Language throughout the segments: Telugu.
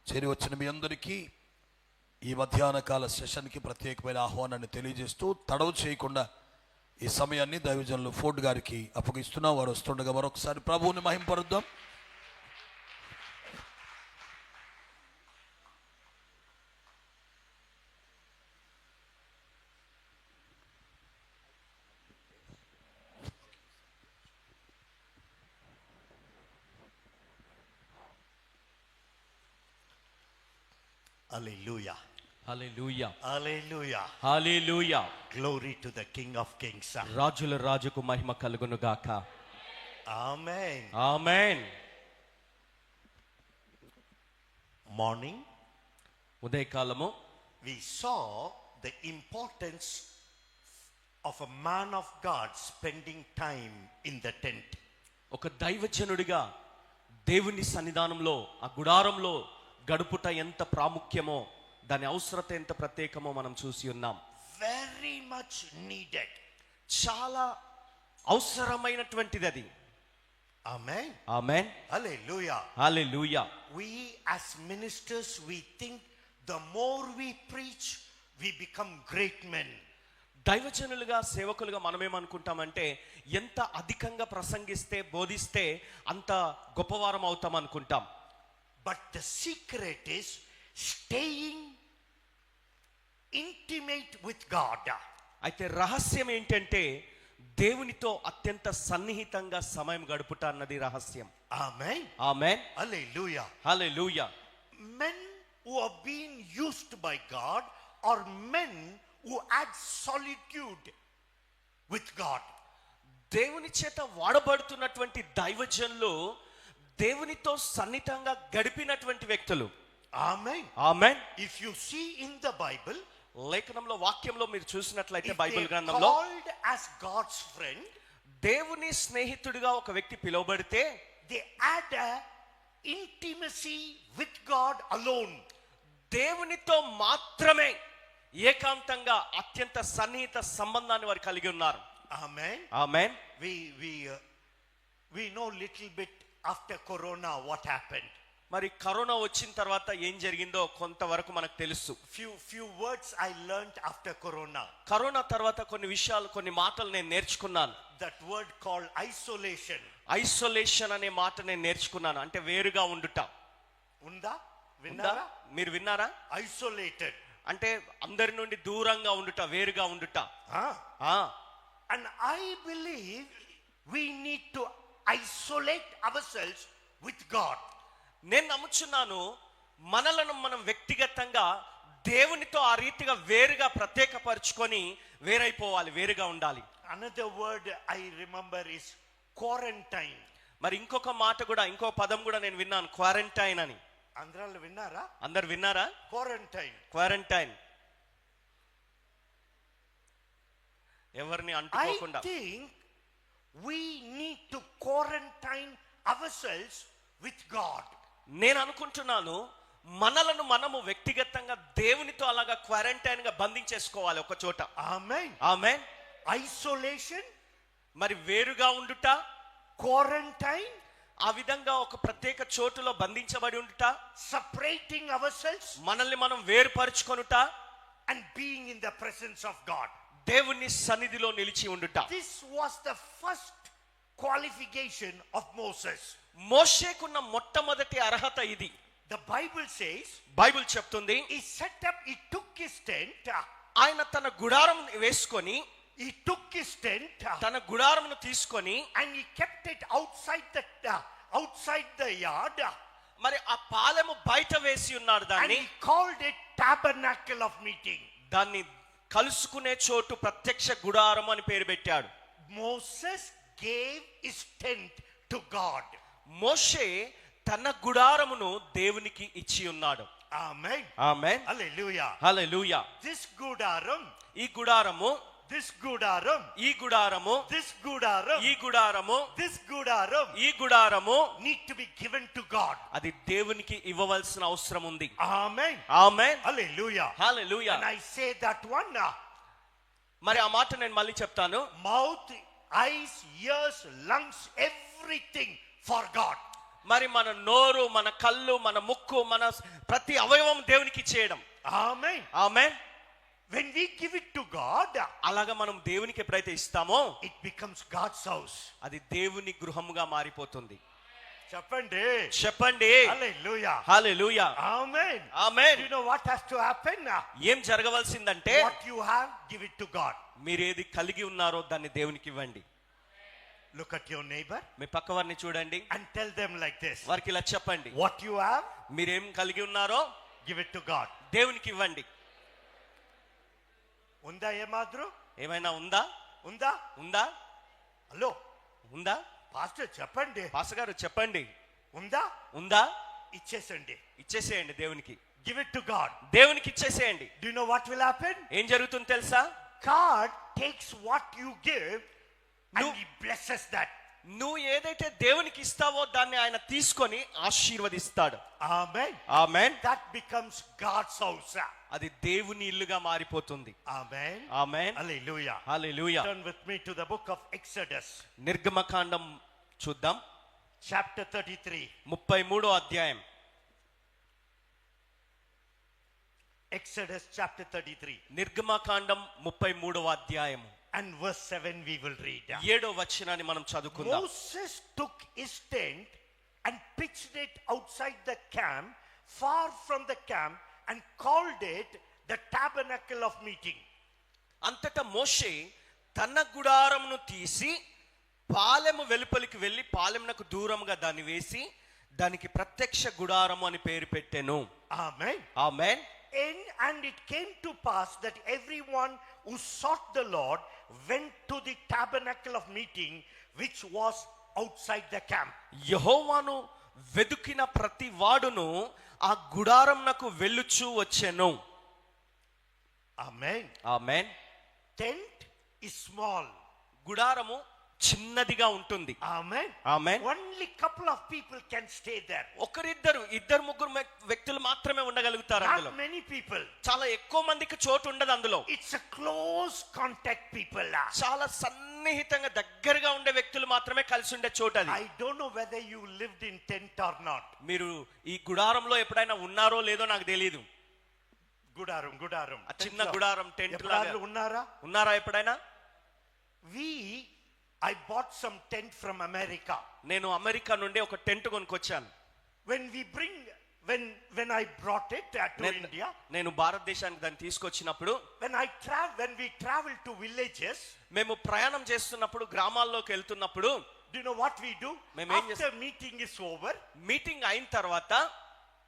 చేరి వచ్చిన మీ అందరికీ ఈ మధ్యాహ్న కాల సెషన్కి ప్రత్యేకమైన ఆహ్వానాన్ని తెలియజేస్తూ తడవు చేయకుండా ఈ సమయాన్ని దైవజనులు ఫోర్డ్ గారికి అప్పగిస్తున్నాం. వారు వస్తుండగా మరొకసారి ప్రభువుని మహింపరుద్దాం. Hallelujah. Hallelujah. Hallelujah. Hallelujah. Glory to the King of Kings. రాజుల రాజుకు మహిమ కలుగును గాక. Amen. Amen. Morning, ఉదయకాలము we saw the importance of a man of God spending time in the tent. ఒక దైవజనుడిగా దేవుని సన్నిధానంలో ఆ గుడారంలో గడుపుట ఎంత ప్రాముఖ్యమో, దాని అవసరత ఎంత ప్రత్యేకమో మనం చూసి ఉన్నాం. Very much needed. చాలా అవసరమైనటువంటిది అది. Amen. Amen. Hallelujah. Hallelujah. We as ministers, we think the more we preach, we become great men. దైవజనులుగా సేవకులుగా మనమేమనుకుంటామంటే ఎంత అధికంగా ప్రసంగిస్తే బోధిస్తే అంత గొప్పవారం అవుతాం అనుకుంటాం. But the secret is staying intimate with God. అయితే రహస్యం ఏంటంటే దేవునితో అత్యంత సన్నిహితంగా సమయం గడుపుట అన్నది రహస్యం. Amen. Amen. Hallelujah. Hallelujah. Men who are being used by God are men who add solitude with God. దేవుని చేత వాడబడుతున్నటువంటి దైవజనులు దేవునితో సన్నిహితంగా గడిపినటువంటి వ్యక్తులు. Amen. Amen. If you see in the Bible, లేఖనంలో వాక్యంలో మీరు చూసినట్లయితే if బైబిల్ they గ్రంథంలో called as God's friend, దేవుని స్నేహితుడిగా ఒక వ్యక్తి పిలువబడితే they add a intimacy with God alone. దేవునితో మాత్రమే ఏకాంతంగా అత్యంత సన్నిహిత సంబంధాన్ని వారు కలిగి ఉన్నారు. Amen. Amen. We know little bit after corona what happened. మరి కరోనా వచ్చిన తర్వాత ఏం జరిగిందో కొంతవరకు మనకు తెలుసు. Few words I learned after corona. Corona తర్వాత కొన్ని విషయాలు కొన్ని మాటలు నేను నేర్చుకున్నాను. That word called isolation. Isolation అనే మాట నేను నేర్చుకున్నాను. అంటే వేరుగా ఉండుట. ఉందా? విన్నారా? మీరు విన్నారా? Isolated. అంటే అందరి నుండి దూరంగా ఉండుట, వేరుగా ఉండుట. And I believe we need to isolate ourselves with God. నేను నమ్ముచున్నాను మనలను మనం వ్యక్తిగతంగా దేవునితో ఆ రీతిగా వేరుగా ప్రత్యేకపరుచుకొని వేరైపోవాలి, వేరుగా ఉండాలి. Another word I remember is quarantine. మరి ఇంకొక మాట కూడా, ఇంకో పదం కూడా నేను విన్నాను, క్వారంటైన్ అని. అందరూ విన్నారా? అందరు విన్నారా? క్వారంటైన్. క్వారంటైన్. ఎవరిని అంటుకోకుండా. I think we need to quarantine ourselves with God. నేను అనుకుంటున్నాను మనలను మనము వ్యక్తిగతంగా దేవునితో అలాగా క్వారంటైన్ గా బంధించేసుకోవాలి ఒక చోట. Amen. ఆమేన్. Isolation, మరి వేరుగా ఉండుట, quarantine, ఆ విధంగా ఒక ప్రత్యేక చోటులో బంధించబడి ఉండుట, separating ourselves మనల్ని మనం వేరుపరుచుకొనుట, and being in the presence of God. దేవుని సన్నిధిలో నిలిచి ఉండుట. This was the first qualification of Moses. మోషేకున్న మొట్టమొదటి అర్హత ఇది. The Bible says, బైబిల్ చెప్తుంది, he took his tent, ఆయన తన గుడారం వేసుకొని, he took his tent, తన గుడారమును తీసుకొని, and he kept it outside the yard, మరి ఆ పాలెము బయట వేసి ఉన్నాడు and దాన్ని. he called it tabernacle of meeting. దాన్ని కలుసుకునే చోటు ప్రత్యక్ష గుడారం అని పేరు పెట్టాడు. Moses gave his tent to God. మోషే తన గుడారమును దేవునికి ఇచ్చి ఉన్నాడు. Amen. Amen. Hallelujah. Hallelujah. This gudaram, ఈ గుడారము, this gudaram, ఈ గుడారము, this gudaram, ఈ గుడారము, this gudaram ఈ గుడారము need to be given to God. అది దేవునికి ఇవ్వవలసిన అవసరం ఉంది. Amen. Amen. Hallelujah. Hallelujah. And I say that one, మరి ఆ మాట నేను మళ్ళీ చెప్తాను. mouth, eyes, ears, lungs, everything for God. మరి మన నోరు, మన కళ్ళు, మన ముక్కు, మన ప్రతి అవయవం దేవునికి ఇచ్చేయడం. Amen. Amen. When we give it to God, అలాగా మనం దేవునికి ఎప్పుడైతే ఇస్తామో it becomes God's house. అది దేవుని గృహముగా మారిపోతుంది. చెప్పండి. చెప్పండి. Hallelujah. Hallelujah. Amen. Amen. Do you know what has to happen? ఏం జరగవలసిందంటే What you have, give it to God. మీరు ఏది కలిగి ఉన్నారో దాన్ని దేవునికి ఇవ్వండి. Look at your neighbor మీ పక్క వారిని చూడండి, and tell them like this. వారికి ఇలా చెప్పండి, What you have, మీరేం కలిగి ఉన్నారో give it to God. దేవునికి ఇవ్వండి. ఉందా ఏమాద్రు? ఏమైనా ఉందా? ఉందా? ఉందా? హలో ఉందా? పాస్టర్ చెప్పండి. పాస్టర్ గారు చెప్పండి. ఉందా? ఉందా? ఇచ్చేసండి. ఇచ్చేసేయండి దేవునికి. Give it to God. దేవునికి ఇచ్చేసేయండి. Do you know what will happen? ఏం జరుగుతుంది తెలుసా? God takes what you give and No. he blesses that. నువ్వు ఏదైతే దేవునికి ఇస్తావో దాన్ని ఆయన తీసుకొని ఆశీర్వదిస్తాడు. Amen. Amen. That becomes God's house. అది దేవుని ఇల్లుగా మారిపోతుంది. Amen. Amen. Hallelujah. Hallelujah. Turn with me to the book of Exodus, నిర్గమకాండం చూద్దాం. chapter 33. 33వ అధ్యాయం. Exodus chapter 33 నిర్గమకాండం 33వ అధ్యాయము and verse 7 we will read. 7వ వచనాన్ని మనం చదువుకుందాం. Moses took his tent and pitched it outside the camp, far from the camp, and called it the tabernacle of meeting. అంతటా మోషే తన గుడారమును తీసి పాలెము వెలుపలికి వెళ్ళి పాలెమునకు దూరంగా దాన్ని వేసి దానికి ప్రత్యక్ష గుడారము అని పేరు పెట్టెను. Amen. Amen. And it came to pass that everyone who sought the Lord went to the tabernacle of meeting, which was outside the camp. యెహోవాను వెదుకిన ప్రతి వాడును ఆ గుడారమునకు వెళ్ళుచూ వచ్చెను. Amen. Amen. Tent is small. గుడారము చిన్నదిగా ఉంటుంది. Amen. Amen. Only couple of people can stay there. ఇద్దరు ముగ్గురు వ్యక్తులు మాత్రమే ఉండగలుగుతారు అందులో. Not many people. చాలా ఎక్కువ మందికి చోటు ఉండదు అందులో. It's a close contact people. చాలా సన్నిహితంగా దగ్గరగా ఉండే వ్యక్తులు మాత్రమే కలిసి ఉండే చోటు అది. I don't know whether you lived in tent or not. మీరు ఈ గుడారంలో ఎప్పుడైనా ఉన్నారో లేదో నాకు తెలియదు. గుడారం ఆ చిన్న గుడారం టెంట్ లాగా ఎప్పుడైనా ఉన్నారా ఎప్పుడైనా? I bought some tent from America. నేను అమెరికా నుండి ఒక టెంట్ కొనుక్కొచ్చాను. When I brought it to India, నేను భారతదేశానికి దాన్ని తీసుకొచ్చినప్పుడు when we travel to villages, మేము ప్రయాణం చేస్తున్నప్పుడు గ్రామాల్లోకి వెళ్తున్నప్పుడు do you know what we do? After meeting is over, meeting అయిన తర్వాత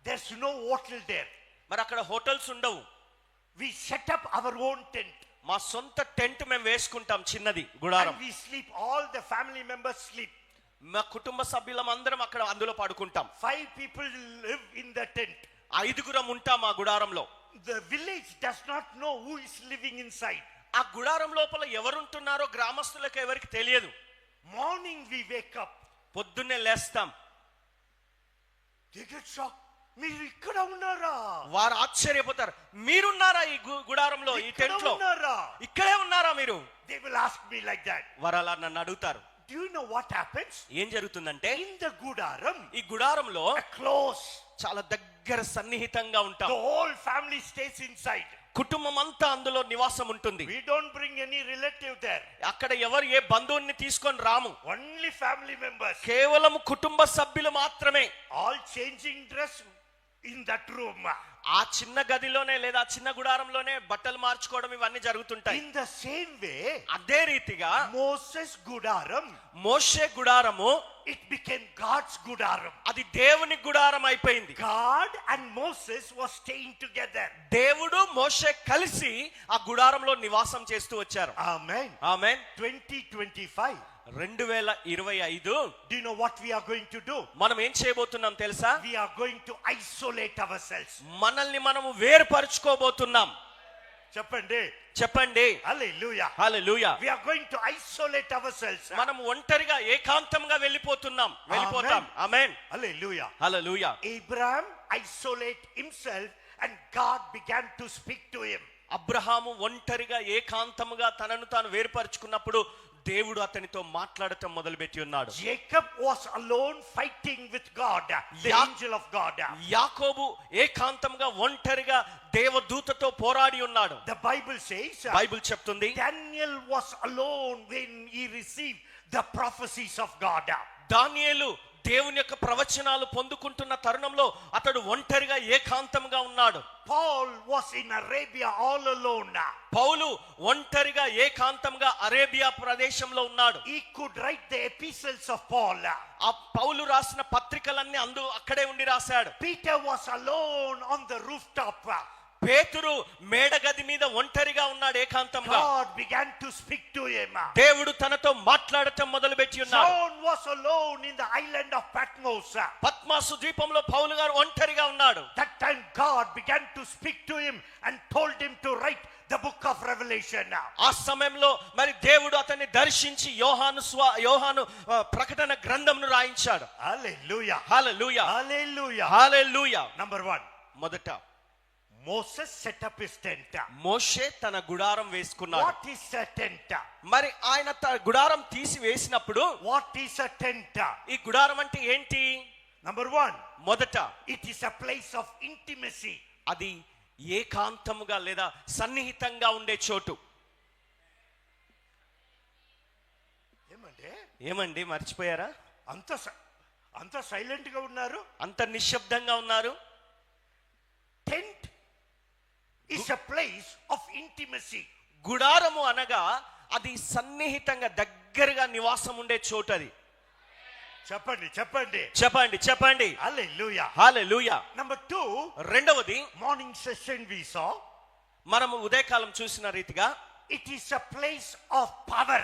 there's no hotel there. మరి అక్కడ హోటల్స్ ఉండవు. We set up our own tent. మా సొంత టెంట్ మేము వేసుకుంటాం, చిన్నది గుడారం. And we sleep, all the family members sleep. మా కుటుంబ సభ్యులం అందరం అక్కడ అందులో పడుకుంటాం. 5 people live in the tent. 5గురం ఉంటాం ఆ గుడారంలో. The village does not know who is living inside. ఆ గుడారం లోపల ఎవరుంటున్నారో గ్రామస్తులకు ఎవరికి తెలియదు. Morning we wake up. పొద్దున్నే లేస్తాం. They get shocked. మీరు ఇక్కడ ఉన్నారా? వారు ఆశ్చర్యపోతారు, మీరున్నారా ఈ గుడారంలో, ఈ టెంట్ లో? ఇక్కడే ఉన్నారా మీరు? They will ask me like that. వారు అలా నన్ను అడుగుతారు. Do you know what happens? ఏం జరుగుతుందంటే In the gudaram, ఈ గుడారంలో close, చాలా దగ్గర సన్నిహితంగా ఉంటాం. the whole family stays inside. కుటుంబం అంతా అందులో నివాసం ఉంటుంది. We don't bring any relative there. అక్కడ ఎవరు ఏ బంధువుని తీసుకొని రాము. Only family members. కేవలం కుటుంబ సభ్యులు మాత్రమే. All changing dress in that room. ఆ చిన్న గదిలోనే లేదా చిన్న గుడారంలోనే బట్టలు మార్చుకోవడం ఇవన్నీ జరుగుతుంటాయి. In the same way, అదే రీతిగా Moses gudaram, మోషే గుడారము it became God's gudaram. అది దేవుని గుడారం అయిపోయింది. God and Moses were staying together. దేవుడు మోషే కలిసి ఆ గుడారంలో నివాసం చేస్తూ వచ్చారు. Amen. Amen. 2025. 2025 Do you know what we are going to do? మనం ఏం చేయబోతున్నాం తెలుసా? We are going to isolate ourselves. మనల్ని మనము వేరుపరుచుకోబోతున్నాం. చెప్పండి. Hallelujah. Hallelujah. We are going to isolate ourselves. మనం ఒంటరిగా ఏకాంతంగా వెళ్ళిపోతాం. ఆమేన్. Hallelujah. Hallelujah. Abraham isolate himself and God began to speak to him. Abraham ఒంటరిగా ఏకాంతముగా తనను తాను వేరుపరుచుకున్నప్పుడు దేవుడు అతనితో మాట్లాడటం మొదలుపెట్టి ఉన్నాడు. Jacob was alone fighting with God, the Ya- angel of God. యాకోబు ఏకాంతంగా ఒంటరిగా దేవదూతతో పోరాడి ఉన్నాడు. The Bible says బైబిల్ చెప్తుంది Daniel was alone when he received the prophecies of God. దానియేలు దేవుని యొక్క ప్రవచనాలు పొందుకుంటున్న తరుణంలో అతడు ఒంటరిగా ఏకాంతంగా ఉన్నాడు. Paul was in Arabia all alone. పౌలు ఒంటరిగా ఏకాంతంగా అరేబియా ప్రదేశంలో ఉన్నాడు. He could write the epistles of Paul. ఆ పౌలు రాసిన పత్రికలన్నీ అక్కడే ఉండి రాశాడు. Peter was alone on the rooftop. పేతురు మేడగది మీద ఒంటరిగా ఉన్నాడు ఏకాంతంగా. God began to speak to him. దేవుడు తనతో మాట్లాడటం మొదలుపెట్టి ఉన్నాడు. John was alone in the island of Patmos. పద్మాసు ద్వీపంలో పౌలు గారు ఒంటరిగా ఉన్నాడు. That time God began to speak to him and told him to write the book of Revelation. ఆ సమయంలో మరి దేవుడు అతన్ని దర్శించి యోహాను ప్రకటన గ్రంథంను రాయించాడు. Hallelujah. హల్లెలూయా Hallelujah. హల్లెలూయా. Number 1. మొదట Moses set up his tent. మోషే తన గుడారం వేసుకున్నాడు. What is a tent? మరి ఆయన గుడారం తీసి వేసినప్పుడు What is a tent? ఈ గుడారం అంటే ఏంటి? Number 1. మొదట It is a place of intimacy. అది ఏకాంతముగా లేదా సన్నిహితంగా ఉండే చోటు. ఏమండి మర్చిపోయారా? అంత సైలెంట్ గా ఉన్నారు, అంత నిశ్శబ్దంగా ఉన్నారు. Tent is a place of intimacy. గుడారము అనగా అది సన్నిహితంగా దగ్గరగా నివాసం ఉండే చోటు. అది చెప్పండి చెప్పండి. Hallelujah. హల్లెలూయా. Number 2. రెండవది Morning session we saw. మనము ఉదయకాలం చూసిన రీతిగా It is a place of power.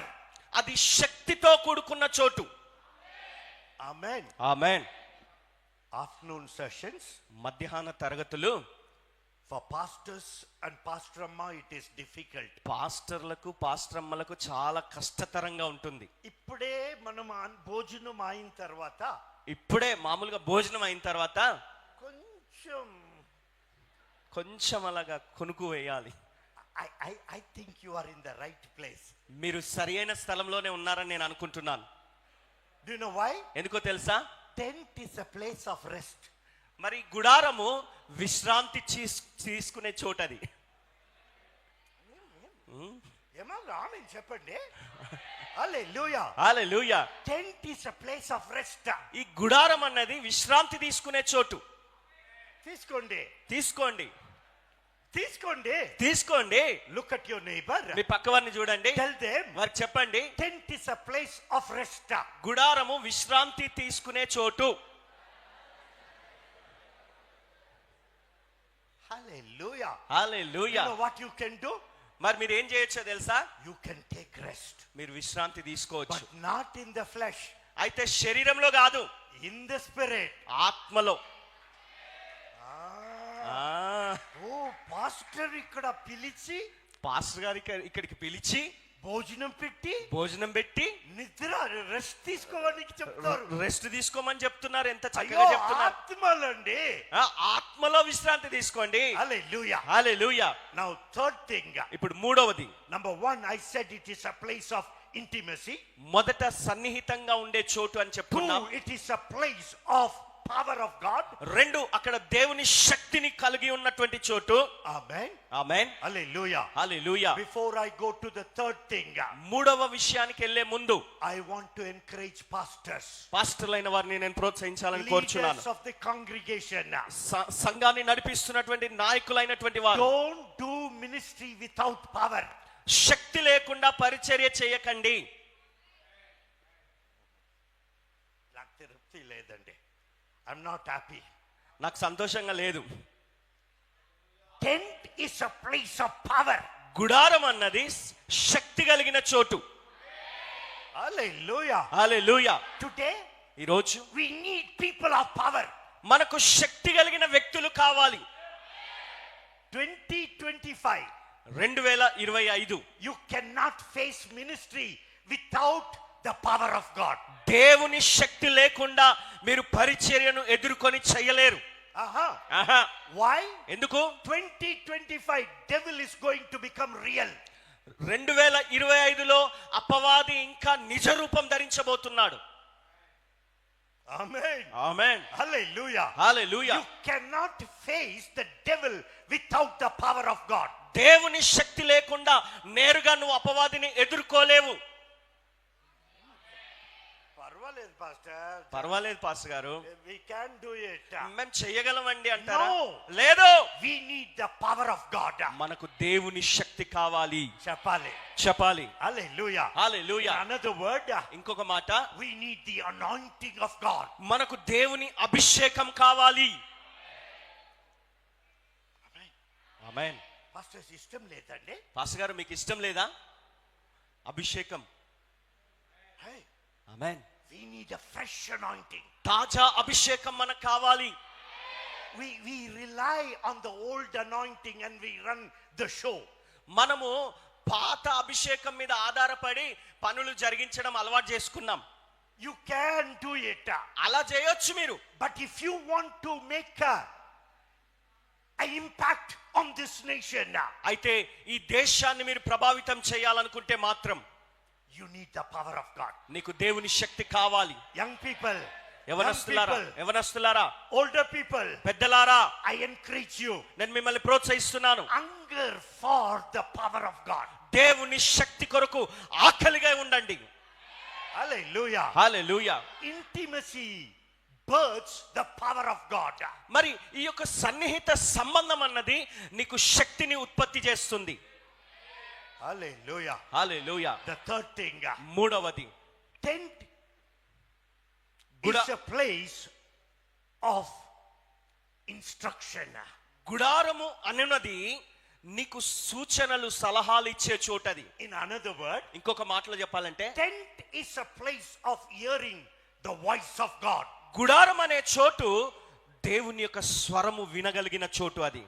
అది శక్తితో కూడుకున్న చోటు. Amen. ఆమేన్. Afternoon sessions మధ్యాహ్న తరగతులు for pastors and pastorama it is difficult. పాస్టర్లకు పాస్టరమ్మలకు చాలా కష్టతరంగా ఉంటుంది. ఇప్పుడే మనం భోజనం అయిన తర్వాత ఇప్పుడే మామూలుగా భోజనం అయిన తర్వాత కొంచెం అలాగా కొనుక్కు వేయాలి. I think you are in the right place. మీరు సరియైన స్థలంలోనే ఉన్నారని నేను అనుకుంటున్నాను. Do you know why? ఎందుకో తెలుసా? Tent is a place of rest. మరి గుడారము విశ్రాంతి తీసుకునే చోటది. ఏమన్నా ఆమేన్ చెప్పండి. హల్లెలూయా. హల్లెలూయా. Tent is a place of rest. ఈ గుడారం అన్నది విశ్రాంతి తీసుకునే చోటు. తీసుకోండి. Look at your neighbor. మీ పక్కవారిని చూడండి. Tell them. వారికి చెప్పండి. Tent is a place of rest. గుడారము విశ్రాంతి తీసుకునే చోటు. Hallelujah. Hallelujah. You know what you can do? మరి మీరు ఏం చేయొచ్చో తెలుసా? You can take rest. మీరు విశ్రాంతి తీసుకోవచ్చు. But not in the flesh. అయితే శరీరంలో కాదు, In the spirit. ఆత్మలో. ఓ పాస్టర్ ఇక్కడ పిలిచి, పాస్టర్ గారు ఇక్కడికి పిలిచి భోజనం పెట్టి నిద్ర రెస్ట్ తీసుకోవడానికి చెప్తారు. రెస్ట్ తీసుకోమని చెప్తున్నారు. ఎంత చక్కగా చెప్తున్నారు. ఆత్మలండి. ఆత్మలో విశ్రాంతి తీసుకోండి. హల్లెలూయా. హల్లెలూయా. Now third thing. ఇప్పుడు మూడవది. Number 1 I said it is a place of intimacy. మొదట సన్నిహితంగా ఉండే చోటు అని చెప్తున్నాం. 2 it is a place of power of God. 2 అక్కడ దేవుని శక్తిని కలిగి ఉన్నటువంటి చోటు. Amen. Amen. Hallelujah. Hallelujah. Before I go to the third thing, మూడవ విషయానికి వెళ్ళే ముందు I want to encourage pastors, పాస్టర్లైన వారిని నేను ప్రోత్సహించాలని కోరుచున్నాను. leaders of the congregation. సంఘాన్ని నడిపిస్తున్నటువంటి నాయకులైనటువంటి వారు Don't do ministry without power. శక్తి లేకుండా పరిచర్య చేయకండి. నాకు తృప్తి లేదండి. I'm not happy. నాకు సంతోషంగా లేదు. Tent is a place of power. గుడారం అన్నది శక్తి కలిగిన చోటు. Hallelujah. హల్లెలూయా. Today ఈ రోజు we need people of power. మనకు శక్తి కలిగిన వ్యక్తులు కావాలి. 2025 2025 you cannot face ministry without the power of God. దేవుని శక్తి లేకుండా మీరు పరిచర్యను ఎదుర్కొని చేయలేరు. Why? ఎందుకు? 2025 devil is going to become real. 2025లో అపవాది ఇంకా నిజ రూపం ధరించబోతున్నాడు. Amen. Amen. Hallelujah. Hallelujah. You cannot face the devil without the power of God. దేవుని శక్తి లేకుండా నేరుగా నువ్వు అపవాదిని ఎదుర్కోలేవు. పర్వాలేదు పాస్టర్ గారు, We can do it. మేము చెయ్యగలమండి అంటారా? No. లేదు, We need the power of God. మనకు దేవుని శక్తి కావాలి. చెప్పాలి. Hallelujah. Hallelujah. In another word, ఇంకొక మాట, we need the anointing of God. మనకు దేవుని అభిషేకం కావాలి. ఆమేన్. పాస్టర్ ఇష్టం లేదండి? పాస్టర్ గారు మీకు ఇష్టం లేదా అభిషేకం? Hey, amen. we need a fresh anointing. తాజా అభిషేకం మనకు కావాలి. We rely on the old anointing and we run the show. మనము పాత అభిషేకం మీద ఆధారపడి పనులు జరిగించడం అలవాటు చేసుకున్నాం. You can do it. అలా చేయొచ్చు మీరు. But if you want to make an impact on this nation, అయితే ఈ దేశాన్ని మీరు ప్రభావితం చేయాలనుకుంటే మాత్రం you need the power of God. నీకు దేవుని శక్తి కావాలి. Young people, యవనస్తులారా, older people, పెద్దలారా, I encourage you. నేను మిమ్మల్ని ప్రోత్సహిస్తున్నాను. Hunger for the power of God. దేవుని శక్తి కొరకు ఆకలిగా ఉండండి. Hallelujah. Hallelujah. Intimacy births the power of God. మరి ఈ యొక్క సన్నిహిత సంబంధం అన్నది నీకు శక్తిని ఉత్పత్తి చేస్తుంది. Hallelujah. Hallelujah. The third thing, మూడవది, tent is a place of instruction. గుడారము అనున్నది నీకు సూచనలు సలహాలు ఇచ్చే చోటది. In another word, ఇంకొక మాటలో చెప్పాలంటే tent is a place of hearing the voice of God. గుడారం అనే చోటు దేవుని యొక్క స్వరము వినగలిగిన చోటు అది.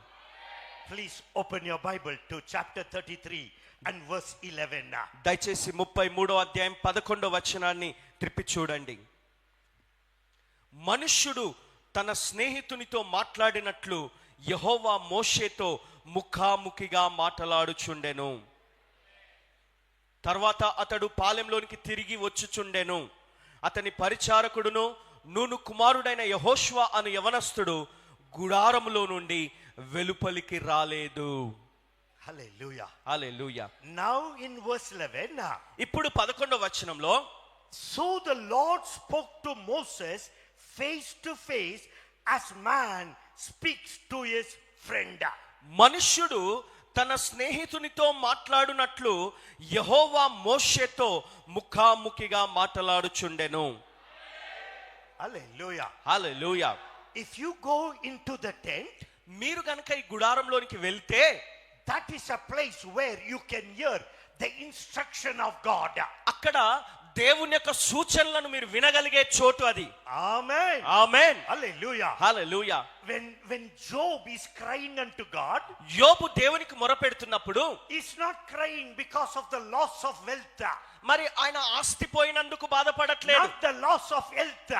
Please open your Bible to chapter 33 and verse 11. దయచేసి 33వ అధ్యాయం 11వ వచనాన్ని త్రిప్పి చూడండి. మనుష్యుడు తన స్నేహితునితో మాట్లాడినట్లు యెహోవా మోషేతో ముఖాముఖిగా మాట్లాడుచుండెను. తర్వాత అతడు పాలెంలోనికి తిరిగి వచ్చుచుండెను. అతని పరిచారకుడును నూను కుమారుడైన యెహోషువ అను యవనస్తుడు గుడారములో నుండి వెలుపలికి రాలేదు. Hallelujah. Hallelujah. Now in verse 11, ఇప్పుడు 11వ వచనంలో, so the Lord spoke to Moses face to face as man speaks to his friend. మనుష్యుడు తన స్నేహితునితో మాట్లాడునట్లు యెహోవా మోషేతో ముఖాముఖిగా మాట్లాడుచుండెను. Hallelujah. Hallelujah. If you go into the tent, మీరు గనక ఈ గుడారంలోనికి వెళ్తే, that is a place where you can hear the instruction of God. అక్కడ దేవుని యొక్క సూచనలను మీరు వినగలిగే చోటు అది. Amen. Amen. Hallelujah. Hallelujah. When Job is crying unto God, యోబు దేవునికి మొరపెడుతున్నప్పుడు he's not crying because of the loss of wealth. మరి ఆయన ఆస్తి పోయినందుకు బాధపడట్లేదు. Not the loss of health.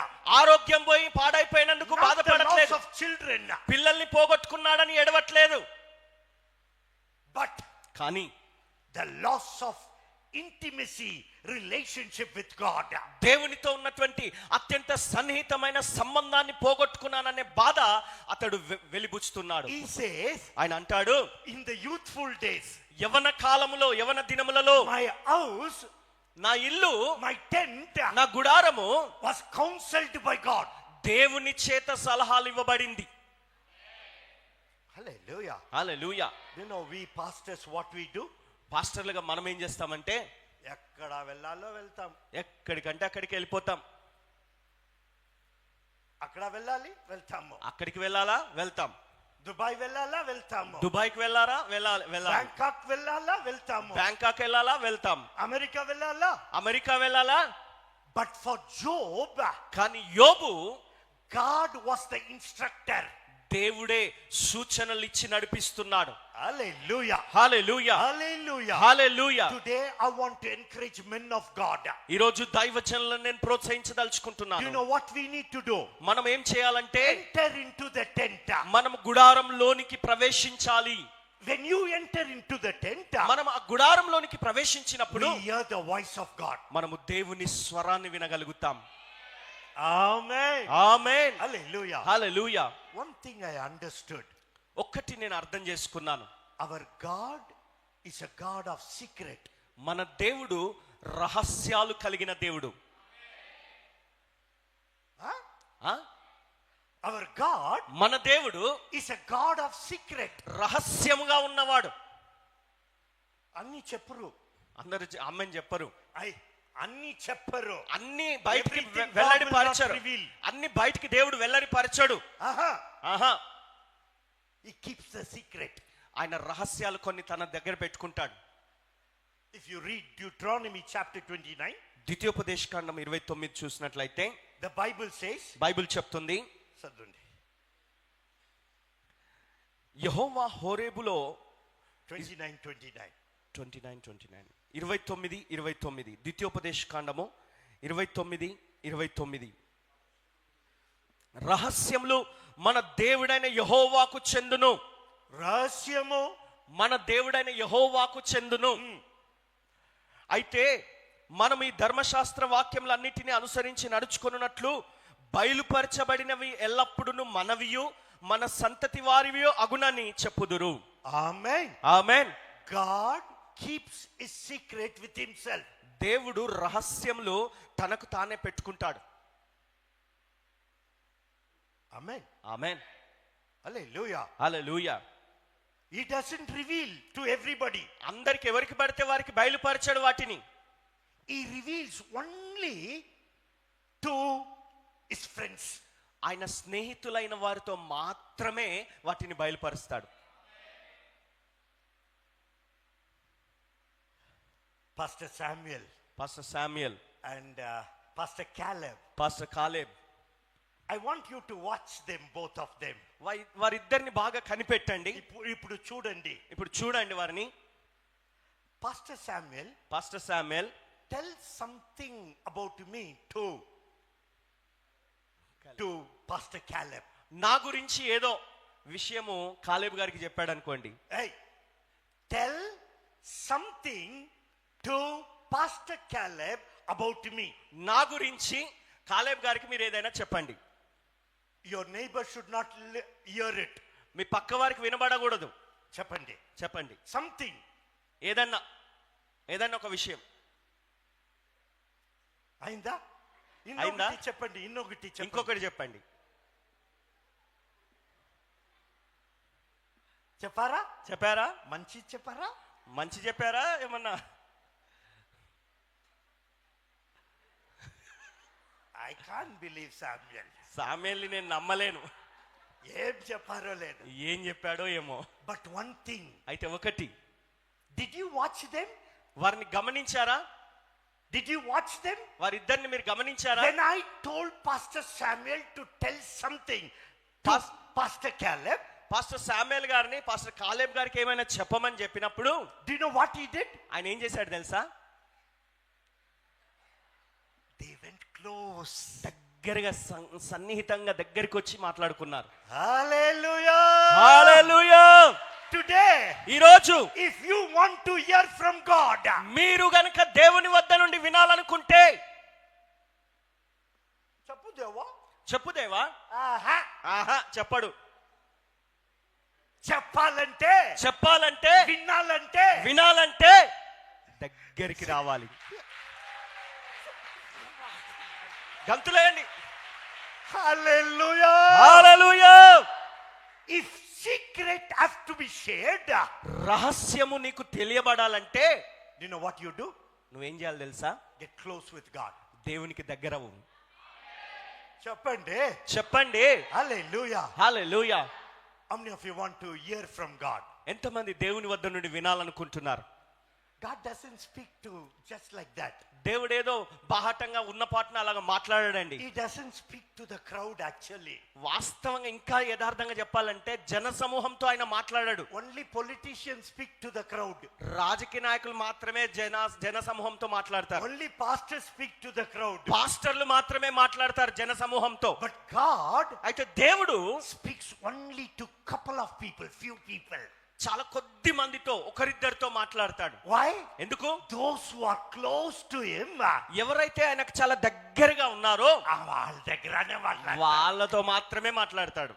ఆరోగ్యం పోయి పాడైపోయినందుకు Not the loss బాధపడట్లేదు. of children. పిల్లల్ని పోగొట్టుకున్నాడని ఎడవట్లేదు. But కానీ the loss of intimacy, relationship with God. దేవునితో ఉన్నటువంటి అత్యంత సన్నిహితమైన సంబంధాన్ని పోగొట్టుకున్నాననే బాధ అతడు వెలిబుచ్చుతున్నాడు. He says, ఆయన అంటాడు, in the youthful days, యవన కాలములో, యవన దినములలో my house, నా ఇల్లు, my tent నా గుడారము was counseled by God. దేవుని చేత సలహాలు ఇవ్వబడింది. Hallelujah. Hallelujah. You know, we pastors, what we do? పాస్టర్లుగా మనం ఏం చేస్తామంటే, ఎక్కడ వెళ్ళాలో వెళ్తాం. ఎక్కడికంటే అక్కడికి వెళ్ళిపోతాం. అక్కడ వెళ్ళాలి, వెళ్తాము. అక్కడికి వెళ్ళాలా, వెళ్తాం. దుబాయ్ వెళ్ళాలా, వెళ్తాము. దుబాయ్కి వెళ్ళాలా, వెళ్ళాలి. బ్యాంకాక్ వెళ్ళాలా, వెళ్తాము. బ్యాంకాక్ వెళ్ళాలా, వెళ్తాం. అమెరికా వెళ్ళాలా. అమెరికా వెళ్ళాలా. But for Job, కానీ యోబు, God was the instructor. దేవుడే సూచనలు ఇచ్చి నడిపిస్తున్నాడు. Hallelujah. Hallelujah. Hallelujah. Hallelujah. Today I want to encourage men of God. ఈ రోజు దైవజనులను నేను ప్రోత్సహించదలుచుకుంటున్నాను. You know what we need to do? మనం ఏం చేయాలంటే, Enter into the tent. మనం గుడారంలోనికి ప్రవేశించాలి. when you enter into the tent, మనం ఆ గుడారంలోనికి ప్రవేశించినప్పుడు we hear the voice of God. మనము దేవుని స్వరాన్ని వినగలుగుతాం. Amen. Amen. Hallelujah. Hallelujah. One thing I understood. ఒక్కటి నేను అర్థం చేసుకున్నాను. Our God is a God of secret. మన దేవుడు రహస్యాలు కలిగిన దేవుడు. Huh? ఆ? Our God మన దేవుడు is a God of secret. రహస్యముగా ఉన్నవాడు. అన్ని చెప్పరు. అందరూ ఆమేన్ చెప్పరు. అన్ని చెప్పరు. అన్ని బయటికి Everything God వెల్లడి will not పరిచాడు. reveal. అన్ని బయటికి దేవుడు వెల్లడి పరిచాడు. ఆహా. He keeps the secret. ఆయన రహస్యాలు కొన్ని తన దగ్గర పెట్టుకుంటాడు. If you read Deuteronomy chapter 29, ద్వితీయోపదేశకాండం 29 చూసినట్లయితే the Bible says, బైబిల్ చెప్తుంది, చదవండి. యెహోవా హోరేబులో 29:29. 29 ద్వితీయోపదేశకాండము 29 రహస్యములు మన దేవుడైన యెహోవాకు చెందును. రహస్యము మన దేవుడైన యెహోవాకు చెందును. అయితే మనం ఈ ధర్మశాస్త్ర వాక్యములన్నిటిని అనుసరించి నడుచుకొనున్నట్లు బయలుపరచబడినవి ఎల్లప్పుడూ మనవియు మన సంతతి వారివియో అగునని చెప్పుదురు. ఆమేన్. ఆమేన్. God keeps his secret with himself. దేవుడు రహస్యములు తనకు తానే పెట్టుకుంటాడు. Amen. Amen. Hallelujah. Hallelujah. He doesn't reveal to everybody. అందరికి ఎవరికి పడితే వారికి బయలుపరచాడు వాటిని. He reveals only to his friends. ఆయన స్నేహితులైన వారితో మాత్రమే వాటిని బయలుపరుస్తాడు. Pastor Samuel pastor Samuel and Pastor Caleb. Pastor Caleb, I want you to watch them, both of them. వారిద్దరిని బాగా కనిపెట్టండి. ఇప్పుడు చూడండి. ఇప్పుడు చూడండి వారిని. Pastor Samuel pastor Samuel tell something about me to Pastor Caleb. నా గురించి ఏదో విషయము కాలేబ్ గారికి చెప్పాడు అనుకోండి. Hey, tell something to Pastor Caleb about me. నా గురించి కాలేబ్ గారికి మీరు ఏదైనా చెప్పండి. Your neighbor should not hear it. మీ పక్క వారికి వినబడకూడదు. చెప్పండి. Something. ఏదన్నా ఒక విషయం అయిందా? చెప్పండి. ఇంకొకటి చెప్పండి. చెప్పారా? మంచి చెప్పారా? మంచి చెప్పారా? ఏమన్నా? I can't believe సామ్యూయల్ని నేను నమ్మలేను. ఏం చెప్పారో లేదు. ఏం చెప్పాడో ఏమో. But one thing. అయితే ఒకటి. Did you watch them? వారిని గమనించారా? Did you watch them? వారిద్దరిని మీరు గమనించారా? When I told Pastor Samuel to tell something to Pastor Caleb, pastor Samuel గారిని పాస్టర్ కాలేబ్ గారికి ఏమైనా చెప్పమని చెప్పినప్పుడు, do you know what he did? ఆయన ఏం చేశాడు తెలుసా? They went close. దగ్గరగా సన్నిహితంగా దగ్గరికి వచ్చి మాట్లాడుకున్నారు. Hallelujah. హల్లెలూయా. Today, ఈ రోజు if you want to hear from God, మీరు గనుక దేవుని వద్ద నుండి వినాలనుకుంటే చెప్పు దేవా. ఆహా చెప్పడు. చెప్పాలంటే వినాలంటే దగ్గరికి రావాలి. గంతులేయండి. Hallelujah. Hallelujah. If secret has to be shared, రహస్యము నీకు తెలియబడాలంటే you know what you do? నువ్వేం చేయాలి తెలుసా? Get close with God. దేవునికి దగ్గరవు. చెప్పండి. Hallelujah. Hallelujah. How many of you want to hear from God? ఎంతమంది దేవుని వద్ద నుండి వినాలనుకుంటున్నారు? God doesn't speak to just like that. దేవుడు ఏదో బాహటంగా ఉన్న పాటన అలాగా మాట్లాడాడండి. He doesn't speak to the crowd actually. వాస్తవంగా ఇంకా యథార్థంగా చెప్పాలంటే జన సమూహంతో ఆయన మాట్లాడాడు. Only politicians speak to the crowd. రాజకీయ నాయకులు మాత్రమే జన సమూహంతో మాట్లాడతారు. Only pastors speak to the crowd. పాస్టర్లు మాత్రమే మాట్లాడతారు జన సమూహంతో. But God అయితే దేవుడు speaks only to couple of people, few people. చాలా కొద్ది మందితో ఒకరిద్దరితో మాట్లాడతాడు. Why? ఎందుకు? Those who are close to him, ఎవరైతే ఆయనకు చాలా దగ్గరగా ఉన్నారో వాళ్ళ దగ్గరనే మాట్లాడతాడు. వాళ్ళతో మాత్రమే మాట్లాడతాడు.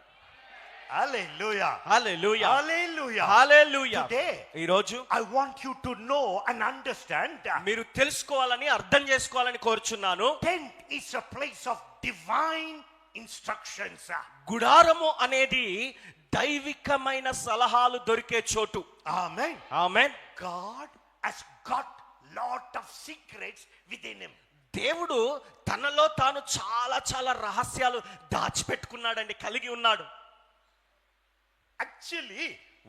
Hallelujah. హల్లెలూయా, Hallelujah. హల్లెలూయా. Today, ఈ రోజు I want you to know and understand మీరు తెలుసుకోవాలని, అర్థం చేసుకోవాలని కోరుచున్నాను. tent is a place of divine instructions. గుడారము అనేది దైవికమైన సలహాలు దొరికే చోటు. Amen. Amen. God has got lot of secrets within him. దేవుడు తనలో తాను చాలా చాలా రహస్యాలు దాచిపెట్టుకున్నాడండి, కలిగి ఉన్నాడు. Actually,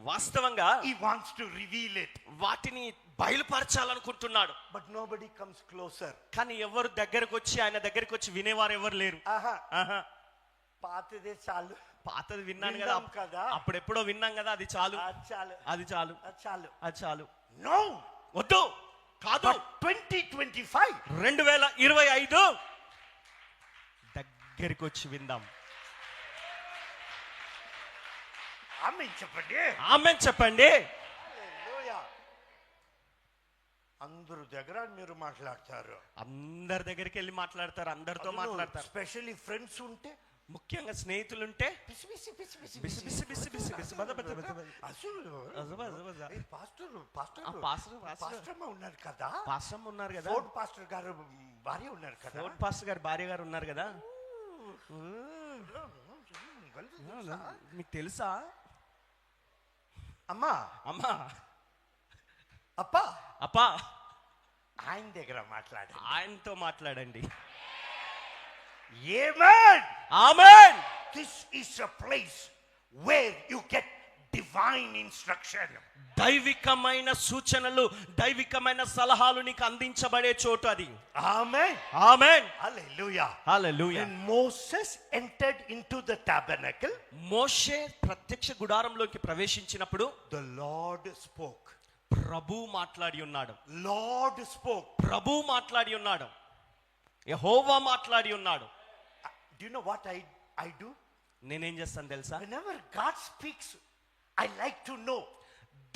వాస్తవంగా he wants to reveal it, వాటిని బయలుపరచాలనుకుంటున్నాడు. but nobody comes closer. కానీ ఎవరు దగ్గరకు వచ్చి ఆయన దగ్గరికి వచ్చి వినేవారు ఎవరు లేరు. ఆహా. పాతదే చాలు, పాతది విన్నాను కదా, విన్నాం కదా. అప్పుడెప్పుడో విన్నాం కదా, అది చాలు, చాలు, అది చాలు, చాలు. అది చాలు. No, వద్దు, కాదు. 2025 2025 దగ్గరికి వచ్చి విందాం. ఆమేన్ చెప్పండి. ఆమేన్ చెప్పండి. హల్లెలూయా. అందరు దగ్గర మీరు మాట్లాడతారు, అందరి దగ్గరికి వెళ్ళి మాట్లాడతారు, అందరితో మాట్లాడతారు. స్పెషల్లీ ఫ్రెండ్స్ ఉంటే, ముఖ్యంగా స్నేహితులుంటే పిసి పిసి పిసి పిసి బిసి బిసి బిసి బిసి బిసి బద బద బద బద. అసలు పాస్టర్ పాస్టర్ ఉన్నారు కదా, పాస్టర్ ఉన్నారు కదా, ఫోర్డ్ పాస్టర్ గారు భార్య ఉన్నారు కదా, ఫోర్డ్ పాస్టర్ గారు భార్య గారు ఉన్నారు కదా. మీకు తెలుసా? అమ్మా అమ్మా, అప్పా అప్పా, ఆయన దగ్గర మాట్లాడండి, ఆయనతో మాట్లాడండి. Amen. Amen. This is a place where you get divine instruction. దైవికమైన సూచనలు, దైవికమైన సలహాలు నీకు అందించబడే చోటు అది. Amen. Amen. Hallelujah. Hallelujah. When Moses entered into the tabernacle, మోషే ప్రత్యక్ష గుడారంలోకి ప్రవేశించినప్పుడు the Lord spoke. ప్రభు మాట్లాడి ఉన్నాడు. Lord spoke. ప్రభు మాట్లాడి ఉన్నాడు. యెహోవా మాట్లాడి ఉన్నాడు. Do you know what I do? నేనేం చేస్తాను తెలుసా? Whenever God speaks, I like to know.